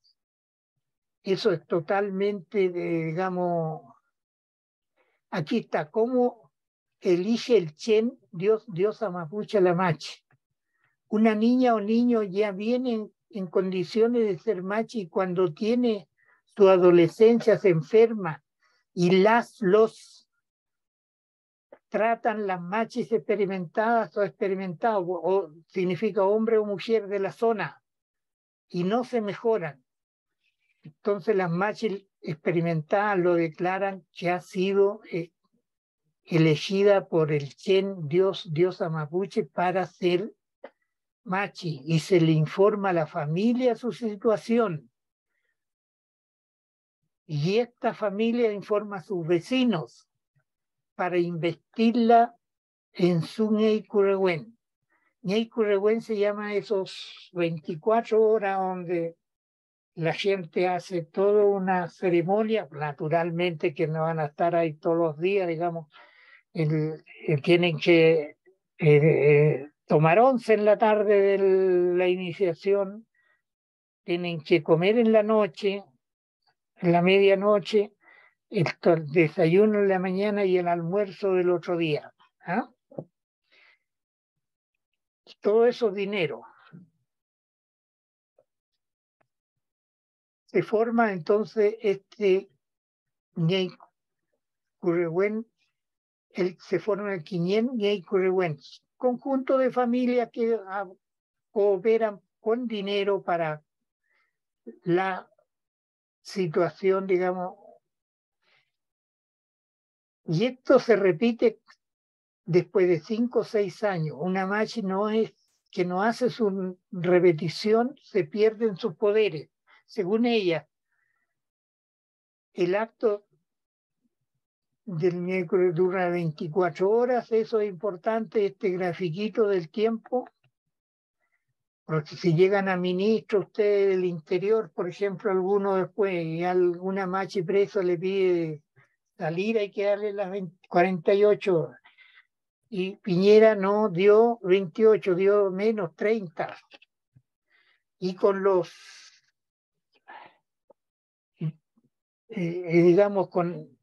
Eso es totalmente, digamos, aquí está, cómo elige el Chen, Diosa Mapuche la Machi. Una niña o niño ya viene en condiciones de ser machi y cuando tiene su adolescencia se enferma y los tratan las machis experimentadas o experimentados, o significa hombre o mujer de la zona, y no se mejoran. Entonces las machis experimentadas lo declaran que ha sido elegida por el Chen, diosa mapuche, para ser machi, y se le informa a la familia su situación. Y esta familia informa a sus vecinos para investirla en su Ñey Curehuen. Ñey Curehuen se llama esos 24 horas donde la gente hace toda una ceremonia, naturalmente que no van a estar ahí todos los días, digamos, tienen que tomar once en la tarde de la iniciación, tienen que comer en la noche, en la medianoche, el desayuno en la mañana y el almuerzo del otro día. ¿Ah? Todo eso es dinero. Se forma entonces este Ñey Curehuen, se forma el Quiñén Ñey Curehuen, conjunto de familias que cooperan con dinero para la situación, digamos, y esto se repite después de 5 o 6 años. Una machi no es que no hace su repetición, se pierden sus poderes. Según ella, el acto del miércoles dura 24 horas, eso es importante, este grafiquito del tiempo, porque si llegan a ministro ustedes del interior, por ejemplo, alguno después, y alguna machi preso le pide salir, hay que darle las 48 horas. Y Piñera no dio 28, dio menos 30. Y con los, digamos, con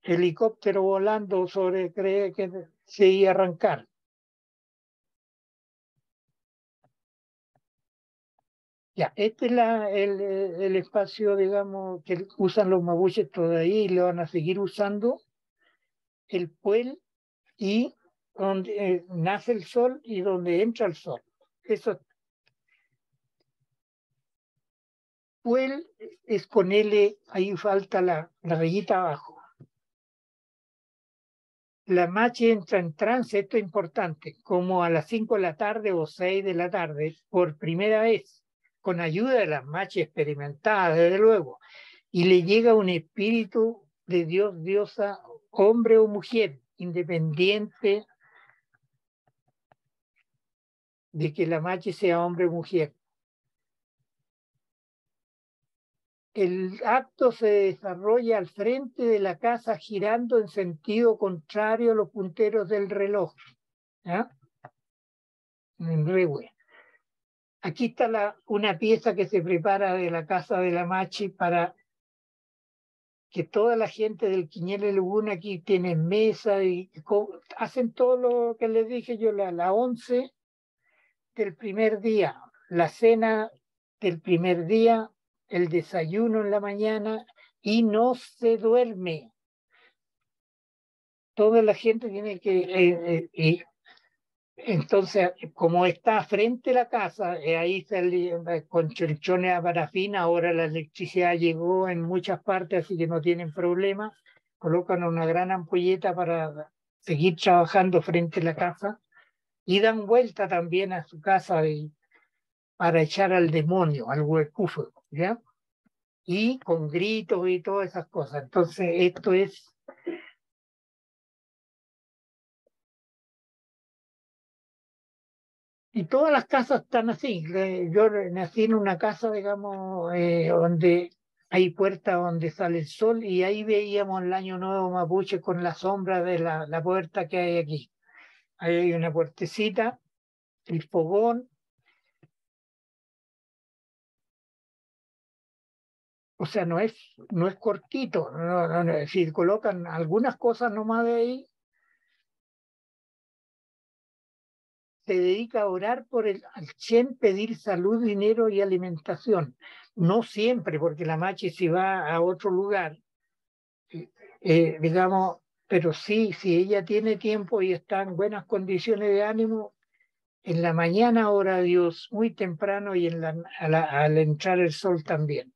helicóptero volando sobre, cree que se iba a arrancar. Ya, este es el espacio, digamos, que usan los mapuches todavía y lo van a seguir usando, el puel y donde nace el sol y donde entra el sol. Eso Puel es con L, ahí falta la rayita abajo. La machi entra en trance, esto es importante, como a las 5 de la tarde o 6 de la tarde, por primera vez, con ayuda de las machis experimentadas, desde luego, y le llega un espíritu de Dios, diosa, hombre o mujer, independiente de que la machi sea hombre o mujer. El acto se desarrolla al frente de la casa girando en sentido contrario a los punteros del reloj. ¿Ya? En Rewe. Aquí está una pieza que se prepara de la casa de la Machi para que toda la gente del Quiñel Luguna aquí tiene mesa y hacen todo lo que les dije yo, la 11 del primer día, la cena del primer día, el desayuno en la mañana y no se duerme. Toda la gente tiene que... entonces, como está frente a la casa, ahí con chinchones a parafina, ahora la electricidad llegó en muchas partes, así que no tienen problema. Colocan una gran ampolleta para seguir trabajando frente a la casa y dan vuelta también a su casa para echar al demonio, al huecufo, ¿ya? Y con gritos y todas esas cosas. Entonces, esto es... Y todas las casas están así. Yo nací en una casa, digamos, donde hay puertas donde sale el sol y ahí veíamos el Año Nuevo Mapuche con la sombra de la puerta que hay aquí. Ahí hay una puertecita, el fogón. O sea, no es cortito. Si colocan algunas cosas nomás de ahí, se dedica a orar por al Chen, pedir salud, dinero y alimentación. No siempre, porque la Machi si va a otro lugar, digamos, pero sí, si ella tiene tiempo y está en buenas condiciones de ánimo, en la mañana ora a Dios muy temprano y al entrar el sol también.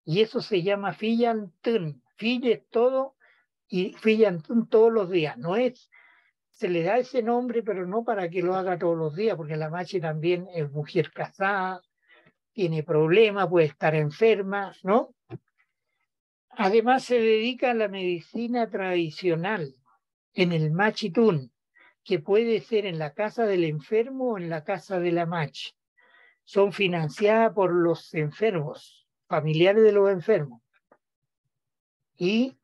Y eso se llama Fillantún. Fille es todo y Fillantún todos los días. No es, se le da ese nombre, pero no para que lo haga todos los días, porque la Machi también es mujer casada, tiene problemas, puede estar enferma, ¿no? Además se dedica a la medicina tradicional en el Machitún, que puede ser en la casa del enfermo o en la casa de la Machi. Son financiadas por los enfermos, familiares de los enfermos. Y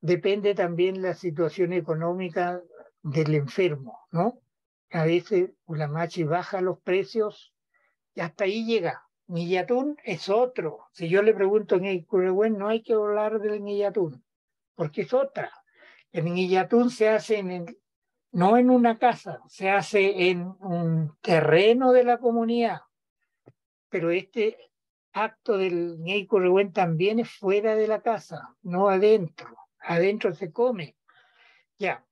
depende también la situación económica del enfermo, ¿no? A veces la Machi baja los precios y hasta ahí llega. Guillatún es otro. Si yo le pregunto en el Curehuen, no hay que hablar del Guillatún, porque es otra. El Guillatún se hace no en una casa, se hace en un terreno de la comunidad, pero este acto del Ñey Curehuen también es fuera de la casa, no adentro. Adentro se come. Ya.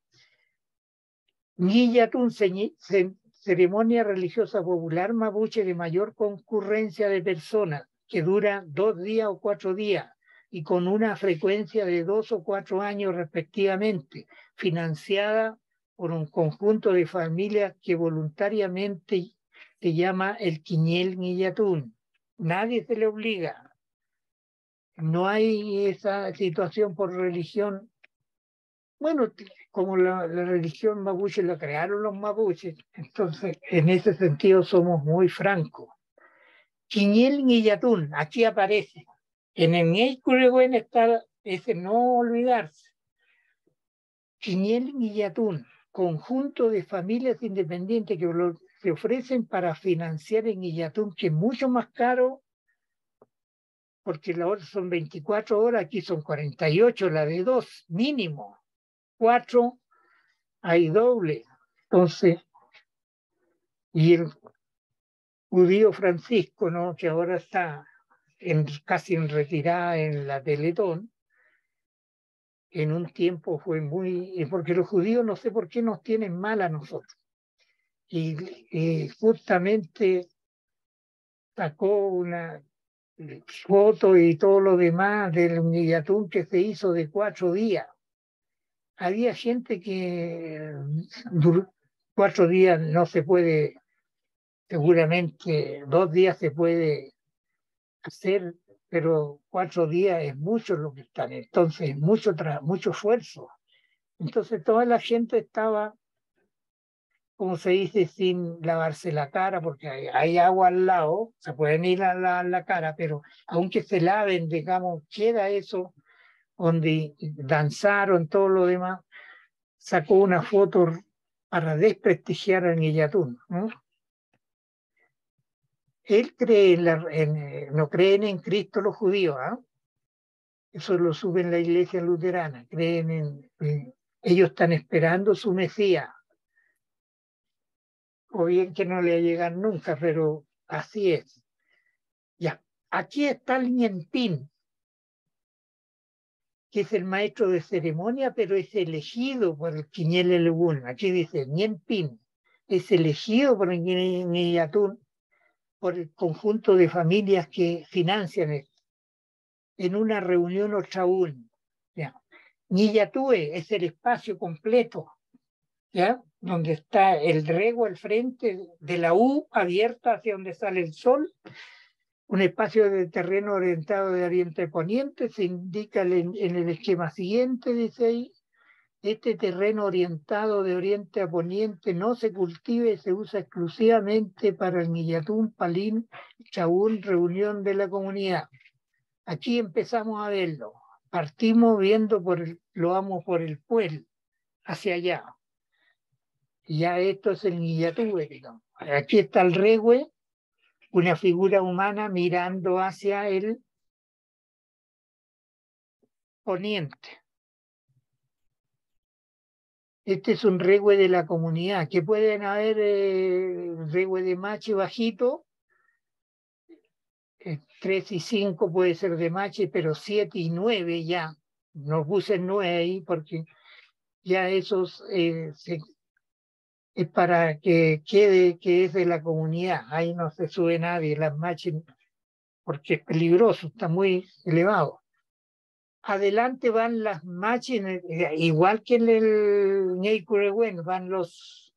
Guillatún, ceremonia religiosa popular mapuche de mayor concurrencia de personas, que dura 2 días o 4 días y con una frecuencia de 2 o 4 años respectivamente, financiada por un conjunto de familias que voluntariamente se llama el Quiñel Guillatún. Nadie se le obliga. No hay esa situación por religión. Bueno, como la religión mapuche la crearon los mapuches, entonces en ese sentido somos muy francos. Quiñel Guillatún, aquí aparece. En el Ñey Curehuen está ese no olvidarse. Quiñel Guillatún, conjunto de familias independientes que se ofrecen para financiar en Guillatún, que es mucho más caro, porque la hora son 24 horas, aquí son 48, la de 2, mínimo. 4 hay doble. Entonces, y el judío Francisco, ¿no? Que ahora está casi en retirada en la Teletón, en un tiempo fue muy... Porque los judíos no sé por qué nos tienen mal a nosotros. Y justamente sacó una foto y todo lo demás del Guillatún que se hizo de 4 días. Había gente que 4 días no se puede, seguramente 2 días se puede hacer, pero 4 días es mucho lo que están, entonces mucho esfuerzo. Entonces toda la gente estaba, como se dice, sin lavarse la cara, porque hay agua al lado, se pueden ir a la cara, pero aunque se laven, digamos, queda eso donde danzaron, todo lo demás. Sacó una foto para desprestigiar a Guillatún, ¿no? Él cree no creen en Cristo los judíos, ¿eh? Eso lo sube en la iglesia luterana, creen ellos están esperando su Mesías, o bien que no le llegan nunca, pero así es. Ya, aquí está el Ñenpín, que es el maestro de ceremonia, pero es elegido por el Quiñele Legún. Aquí dice Ñenpín, es elegido por el Guillatún, por el conjunto de familias que financian esto, en una reunión Ochaún. Ñillatúe es el espacio completo, ¿ya? Donde está el rego al frente de la U abierta hacia donde sale el sol, un espacio de terreno orientado de oriente a poniente, se indica en el esquema siguiente, dice ahí, este terreno orientado de oriente a poniente no se cultiva y se usa exclusivamente para el Guillatún, Palín, Chaún, reunión de la comunidad. Aquí empezamos a verlo. Partimos viendo lo vamos por el pueblo, hacia allá. Y ya esto es el Guillatúe, digamos. Aquí está el Regüe, una figura humana mirando hacia el poniente. Este es un Regüe de la comunidad, que pueden haber Regüe de machi bajito, 3 y 5 puede ser de machi, pero 7 y 9 ya. No puse 9 ahí porque ya esos es para que quede que es de la comunidad. Ahí no se sube nadie, las machis, porque es peligroso, está muy elevado. Adelante van las machis, igual que en el Ñeicurehuen, van los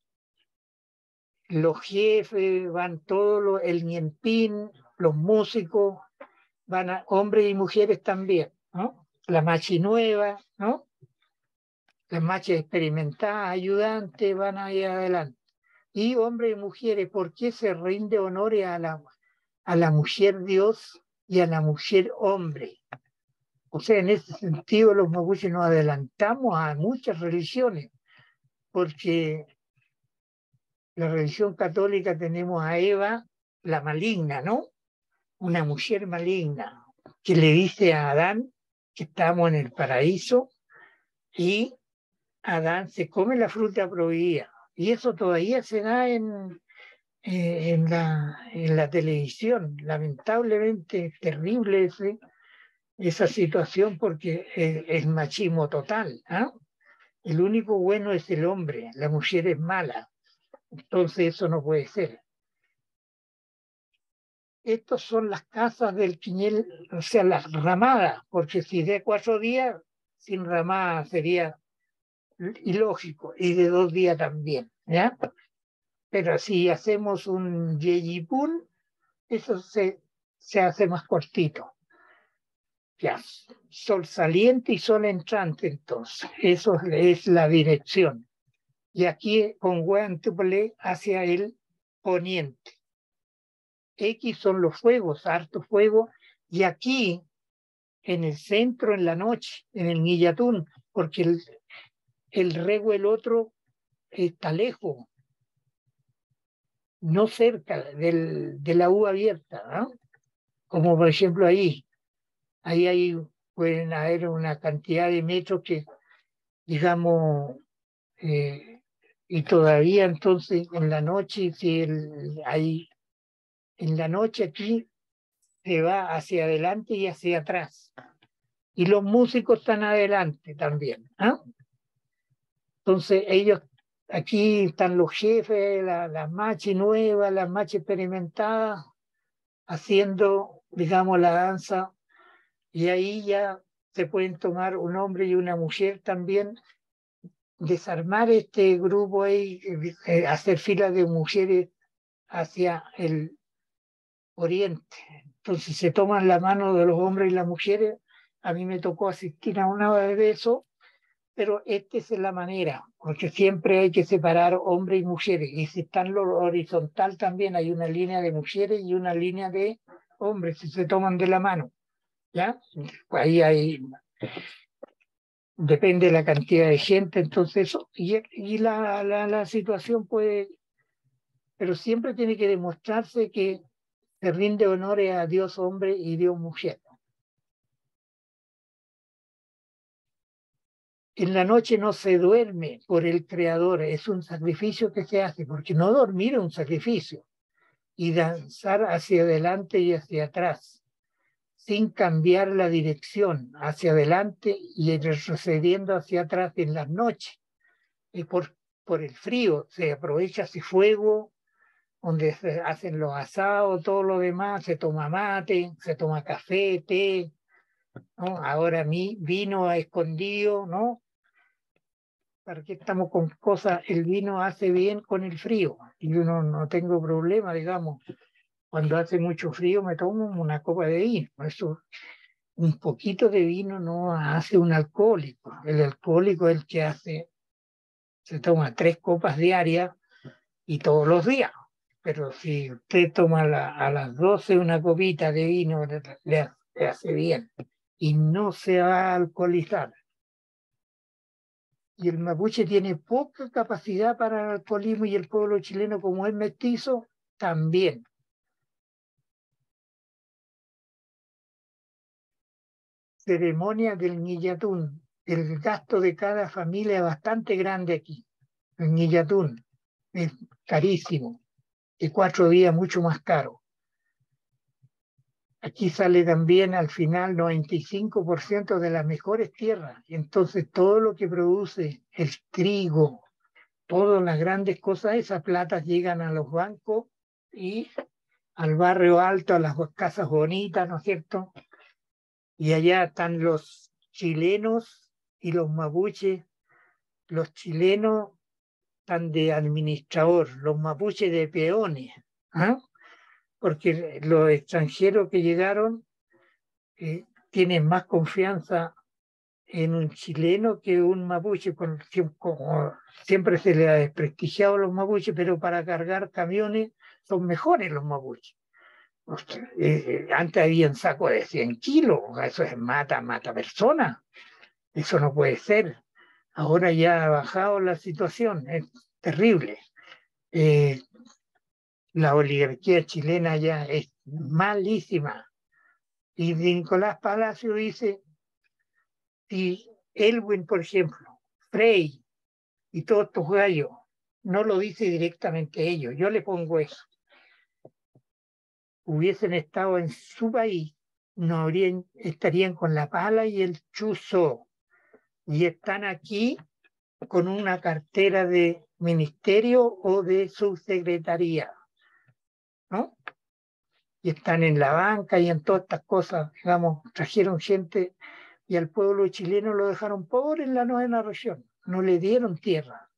jefes, van todos, el Ñempín, los músicos, van hombres y mujeres también, ¿no? La machi nueva, ¿no? Las machis experimentadas, ayudantes, van ahí adelante. Y hombres y mujeres, ¿por qué se rinde honores a la mujer Dios y a la mujer hombre? O sea, en ese sentido los mapuches nos adelantamos a muchas religiones, porque la religión católica tenemos a Eva, la maligna, ¿no? Una mujer maligna, que le dice a Adán que estamos en el paraíso y Adán se come la fruta prohibida. Y eso todavía se da en la televisión. Lamentablemente es terrible esa situación porque es machismo total, ¿eh? El único bueno es el hombre, la mujer es mala. Entonces eso no puede ser. Estas son las casas del Quiñel, o sea, las ramadas, porque si de 4 días, sin ramada sería ilógico, y de 2 días también, ¿ya? Pero si hacemos un yeyipún, eso se hace más cortito. Ya, sol saliente y sol entrante, entonces. Eso es la dirección. Y aquí con Huantuple hacia el poniente. X son los fuegos, harto fuego. Y aquí, en el centro, en la noche, en el Guillatún, porque el rego, el otro, está lejos, no cerca de la U abierta, ¿no? Como por ejemplo ahí pueden haber una cantidad de metros que, digamos, y todavía entonces en la noche, si en la noche aquí se va hacia adelante y hacia atrás. Y los músicos están adelante también, ¿no? Entonces ellos, aquí están los jefes, las machis nuevas, las machis experimentadas, haciendo, digamos, la danza, y ahí ya se pueden tomar un hombre y una mujer también, desarmar este grupo ahí, hacer filas de mujeres hacia el oriente. Entonces se toman la mano de los hombres y las mujeres. A mí me tocó asistir a una vez de eso, pero esta es la manera, porque siempre hay que separar hombres y mujeres. Y si están lo horizontal también hay una línea de mujeres y una línea de hombres, si se toman de la mano. ¿Ya? Ahí hay, depende de la cantidad de gente, entonces eso, y la situación puede, pero siempre tiene que demostrarse que se rinde honores a Dios hombre y Dios mujer. En la noche no se duerme por el Creador, es un sacrificio que se hace, porque no dormir es un sacrificio, y danzar hacia adelante y hacia atrás, sin cambiar la dirección, hacia adelante y retrocediendo hacia atrás en las noches. Y por el frío se aprovecha ese fuego donde se hacen los asados, todo lo demás, se toma mate, se toma café, té, ¿no? Ahora vino a escondido, ¿no? ¿Para qué estamos con cosas? El vino hace bien con el frío y yo no tengo problema, digamos. Cuando hace mucho frío me tomo una copa de vino. Eso, un poquito de vino no hace un alcohólico. El alcohólico es el que se toma 3 copas diarias y todos los días. Pero si usted toma a las 12 una copita de vino, le hace bien y no se va a alcoholizar. Y el mapuche tiene poca capacidad para el alcoholismo y el pueblo chileno, como es mestizo, también. Ceremonia del Ñillatún. El gasto de cada familia es bastante grande aquí. El Ñillatún es carísimo y 4 días mucho más caro. Aquí sale también al final 95% de las mejores tierras. Y entonces todo lo que produce el trigo, todas las grandes cosas, esas platas llegan a los bancos y al barrio alto, a las casas bonitas, ¿no es cierto? Y allá están los chilenos y los mapuches. Los chilenos están de administrador, los mapuches de peones, ¿ah? Porque los extranjeros que llegaron tienen más confianza en un chileno que un mapuche, como siempre se le ha desprestigiado a los mapuches, pero para cargar camiones son mejores los mapuches. Antes había un saco de 100 kilos, eso es mata personas, eso no puede ser. Ahora ya ha bajado la situación, es terrible. Eh, la oligarquía chilena ya es malísima. Y Nicolás Palacio dice, si Elwin, por ejemplo, Frey y todos estos gallos, no lo dice directamente ellos, yo le pongo eso, hubiesen estado en su país, no estarían con la pala y el chuzo, y están aquí con una cartera de ministerio o de subsecretaría, ¿no? Y están en la banca y en todas estas cosas, digamos, trajeron gente y al pueblo chileno lo dejaron pobre en la novena región, no le dieron tierra.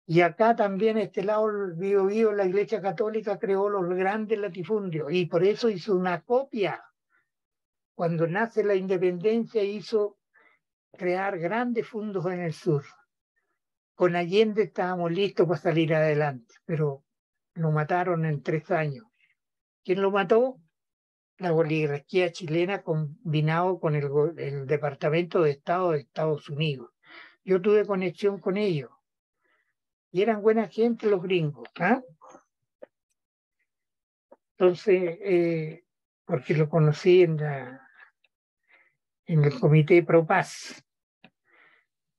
Y acá también, este lado, el Biobío, la Iglesia Católica creó los grandes latifundios y por eso hizo una copia. Cuando nace la independencia hizo crear grandes fundos en el sur. Con Allende estábamos listos para salir adelante, pero lo mataron en 3 años. ¿Quién lo mató? La oligarquía chilena combinado con el Departamento de Estado de Estados Unidos. Yo tuve conexión con ellos y eran buena gente los gringos, ¿ah? Entonces, porque lo conocí en el Comité Pro Paz,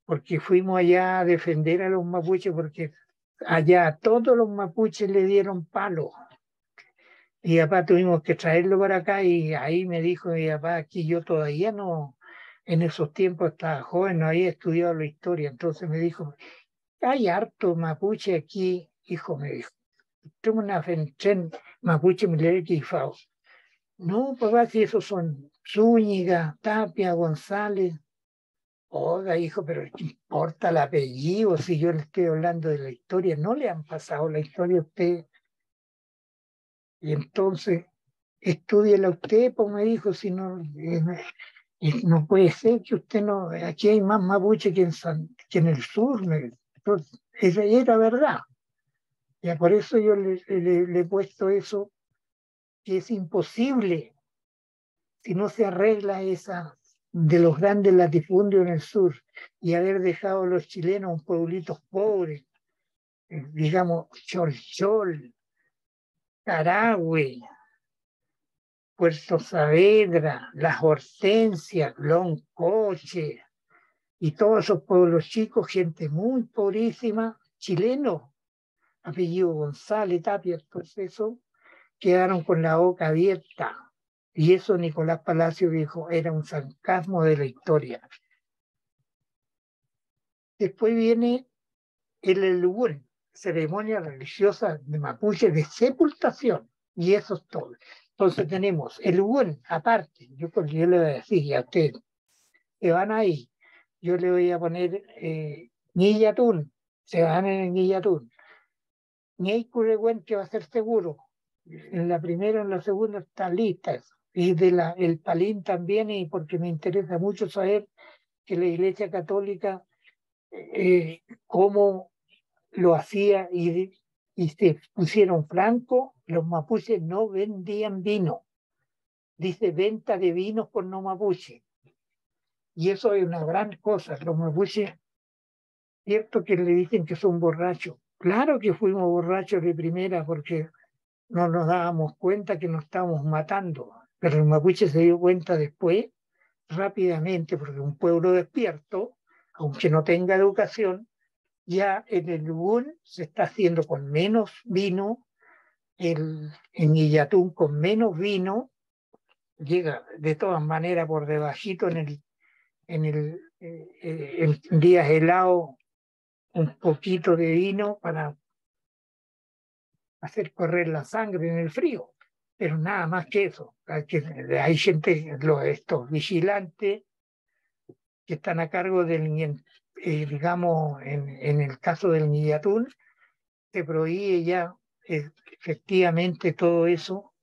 porque fuimos allá a defender a los mapuches, porque allá a todos los mapuches le dieron palo. Y papá tuvimos que traerlo para acá y ahí me dijo mi papá, aquí yo todavía no, en esos tiempos estaba joven, no había estudiado la historia, entonces me dijo, hay harto mapuche aquí, hijo, me dijo, Tengo una Fenchen, Mapuche, Milerki y Fao. No, papá, si esos son Zúñiga, Tapia, González. Oiga, hijo, pero ¿qué importa el apellido? Si yo le estoy hablando de la historia, no le han pasado la historia a usted. Y entonces, estúdiela usted, pues me dijo, si no, no puede ser que usted no, aquí hay más mapuche que en el sur. Entonces, esa era verdad. Ya por eso yo le he puesto eso, que es imposible si no se arregla esa de los grandes latifundios en el sur y haber dejado a los chilenos pueblitos pobres, digamos, Cholchol, Carahue, Puerto Saavedra, Las Hortensias, Loncoche y todos esos pueblos chicos, gente muy pobrísima, chilenos, apellido González, Tapia, pues eso, quedaron con la boca abierta. Y eso Nicolás Palacio dijo, era un sarcasmo de la historia. Después viene el Elugún, ceremonia religiosa de mapuche de sepultación, y eso es todo. Entonces tenemos el Elugún, aparte, yo le voy a decir, y a ustedes que van ahí, yo le voy a poner Ñillatún, se van en Ñillatún. Ñeicurehuen, que va a ser seguro. En la primera, en la segunda está lista eso. Y el Palín también, y porque me interesa mucho saber que la Iglesia Católica, cómo lo hacía y se pusieron franco, los mapuches no vendían vino. Dice venta de vinos por no mapuche. Y eso es una gran cosa. Los mapuches, cierto que le dicen que son borrachos. Claro que fuimos borrachos de primera porque no nos dábamos cuenta que nos estábamos matando. Pero el mapuche se dio cuenta después, rápidamente, porque un pueblo despierto, aunque no tenga educación, ya en el Lugún se está haciendo con menos vino, en Illatún con menos vino, llega de todas maneras por debajito en días helados un poquito de vino para hacer correr la sangre en el frío, pero nada más que eso. Hay gente, estos vigilantes que están a cargo digamos, en el caso del Guillatún, se prohíbe ya efectivamente todo eso.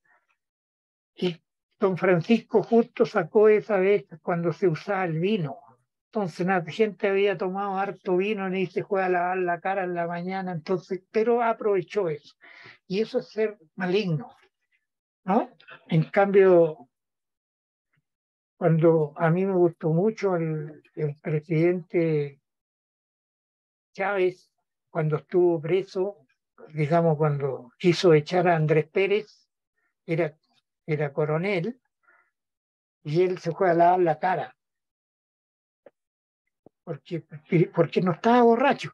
Y don Francisco justo sacó esa vez cuando se usaba el vino. Entonces la gente había tomado harto vino y se fue a lavar la cara en la mañana, entonces, pero aprovechó eso. Y eso es ser maligno, ¿no? En cambio, cuando a mí me gustó mucho el presidente Chávez, cuando estuvo preso, digamos, cuando quiso echar a Andrés Pérez, era, era coronel, y él se fue a lavar la cara, porque, porque no estaba borracho.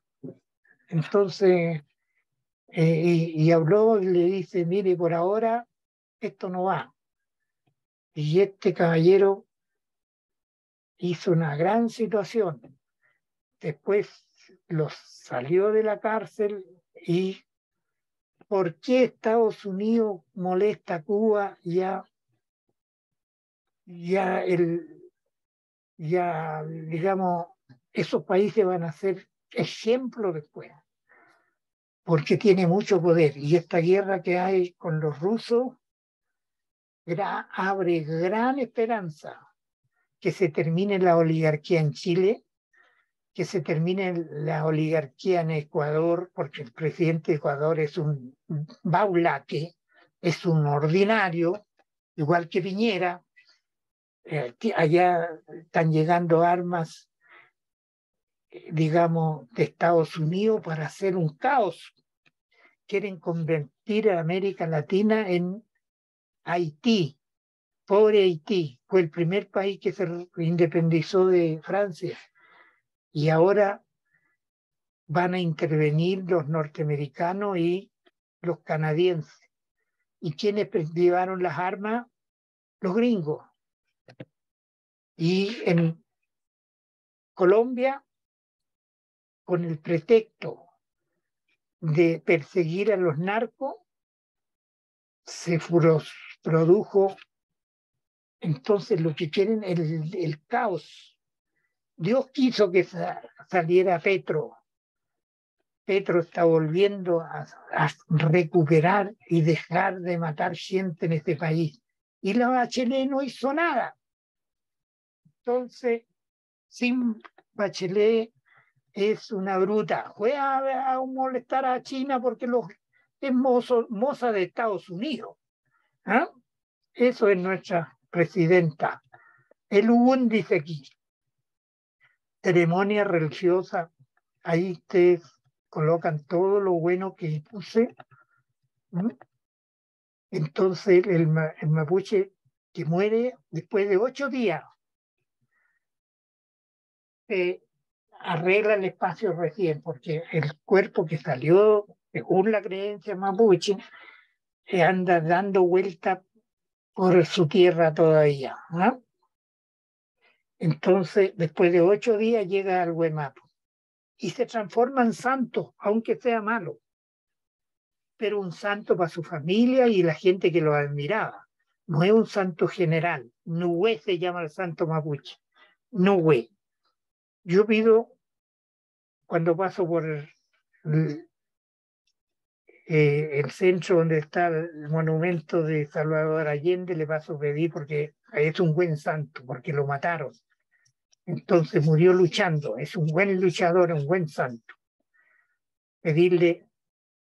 Entonces, y habló y le dice, mire, por ahora esto no va. Y este caballero hizo una gran situación. Después los salió de la cárcel y ¿por qué Estados Unidos molesta a Cuba? Ya, digamos, esos países van a ser ejemplo después, porque tiene mucho poder. Y esta guerra que hay con los rusos abre gran esperanza que se termine la oligarquía en Chile, que se termine la oligarquía en Ecuador, porque el presidente de Ecuador es un baulaque, es un ordinario, igual que Piñera. Allá están llegando armas, digamos, de Estados Unidos para hacer un caos. Quieren convertir a América Latina en Haití. Pobre Haití, fue el primer país que se independizó de Francia y ahora van a intervenir los norteamericanos y los canadienses. ¿Y quiénes llevaron las armas? Los gringos. Y en Colombia, con el pretexto de perseguir a los narcos, se produjo entonces lo que quieren, el caos. Dios quiso que saliera Petro. Petro está volviendo a recuperar y dejar de matar gente en este país. Y la Bachelet no hizo nada. Entonces, sin Bachelet es una bruta. Fue a molestar a China porque es moza de Estados Unidos. ¿Ah? Eso es nuestra presidenta. El UN dice aquí, ceremonia religiosa, ahí ustedes colocan todo lo bueno que puse. ¿Mm? Entonces el mapuche que muere después de 8 días, arregla el espacio recién, porque el cuerpo que salió, según la creencia mapuche, anda dando vuelta por su tierra todavía. ¿No? Entonces, después de 8 días llega al Huemapo y se transforma en santo, aunque sea malo, pero un santo para su familia y la gente que lo admiraba. No es un santo general. Nuhue se llama el santo mapuche. Nuhue. Yo pido, cuando paso por el centro donde está el monumento de Salvador Allende, le paso a pedir porque es un buen santo, porque lo mataron. Entonces murió luchando, es un buen luchador, un buen santo. Pedirle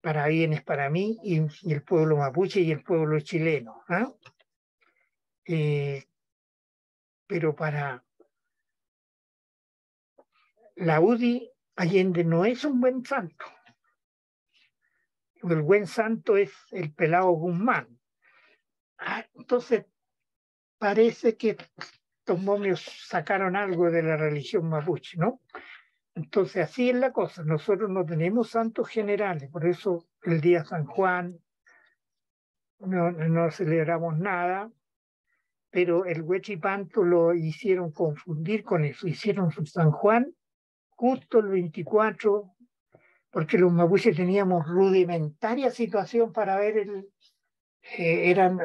para bienes para mí y el pueblo mapuche y el pueblo chileno. ¿Ah? Pero para la UDI, Allende no es un buen santo. El buen santo es el pelado Guzmán. Entonces parece que estos momios sacaron algo de la religión mapuche, ¿no? Entonces así es la cosa. Nosotros no tenemos santos generales, por eso el día San Juan no celebramos nada, pero el Huechipanto lo hicieron confundir con eso. Hicieron su San Juan justo el 24, porque los mapuches teníamos rudimentaria situación para ver eran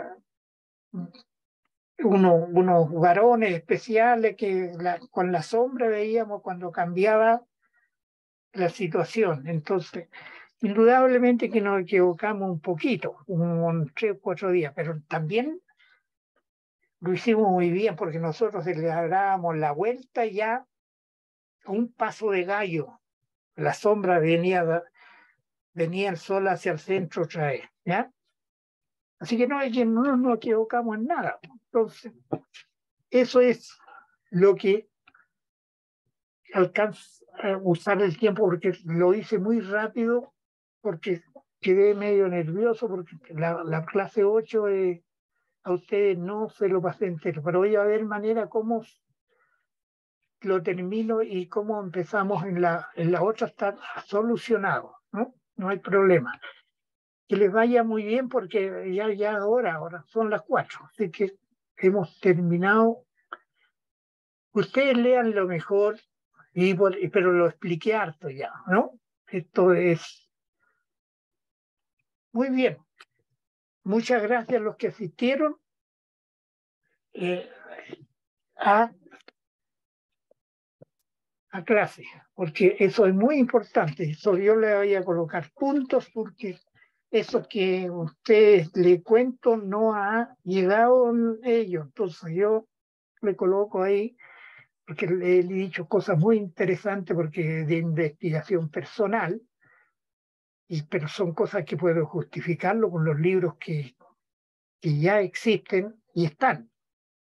unos varones especiales que con la sombra veíamos cuando cambiaba la situación. Entonces, indudablemente que nos equivocamos un poquito, 3 o 4 días, pero también lo hicimos muy bien porque nosotros le dábamos la vuelta y ya a un paso de gallo. La sombra venía el sol hacia el centro otra vez, ¿ya? Así que no nos equivocamos en nada. Entonces, eso es lo que alcanza a usar el tiempo, porque lo hice muy rápido, porque quedé medio nervioso, porque la clase 8 a ustedes no se lo pasé entero, pero voy a ver manera cómo lo termino y cómo empezamos en la otra, está solucionado, ¿no? No hay problema. Que les vaya muy bien porque ya ahora son las 4, así que hemos terminado. Ustedes lean lo mejor, pero lo expliqué harto ya, ¿no? Esto es muy bien. Muchas gracias a los que asistieron eh, a, a clase, porque eso es muy importante. Eso yo le voy a colocar puntos porque eso que ustedes le cuento no ha llegado a ellos. Entonces yo le coloco ahí porque le he dicho cosas muy interesantes porque de investigación personal, pero son cosas que puedo justificarlo con los libros que ya existen y están.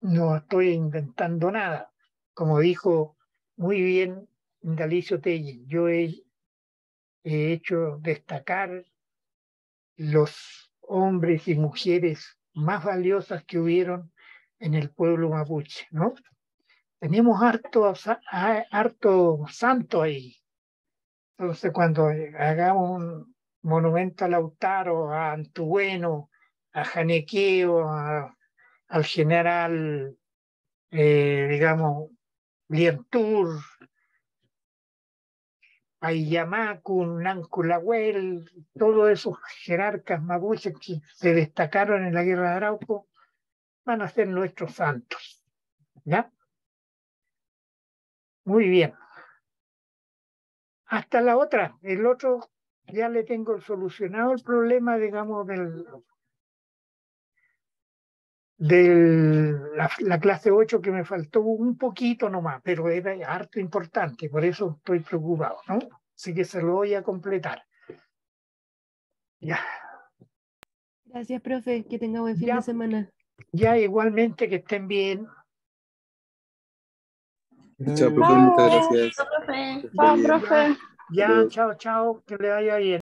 No estoy inventando nada. Como dijo muy bien Indalicio Tellez, yo he hecho destacar los hombres y mujeres más valiosas que hubieron en el pueblo mapuche, ¿no? Tenemos harto santo ahí. Entonces, cuando hagamos un monumento a Lautaro, a Antubueno, a Janequeo, al general, digamos, Lientour, Aiyamacu, Nanculahuel, todos esos jerarcas mapuches que se destacaron en la guerra de Arauco, van a ser nuestros santos. ¿Ya? Muy bien. Hasta la otra. El otro ya le tengo solucionado el problema, digamos, la clase 8 que me faltó un poquito nomás, pero era harto importante, por eso estoy preocupado, ¿no? Así que se lo voy a completar. Ya, Gracias, profe. Que tenga buen fin ya, de semana. ya igualmente que estén bien. Chao, profe, muchas gracias. Profe. Está bien. Profe. Ya, chao, chao, que le vaya bien.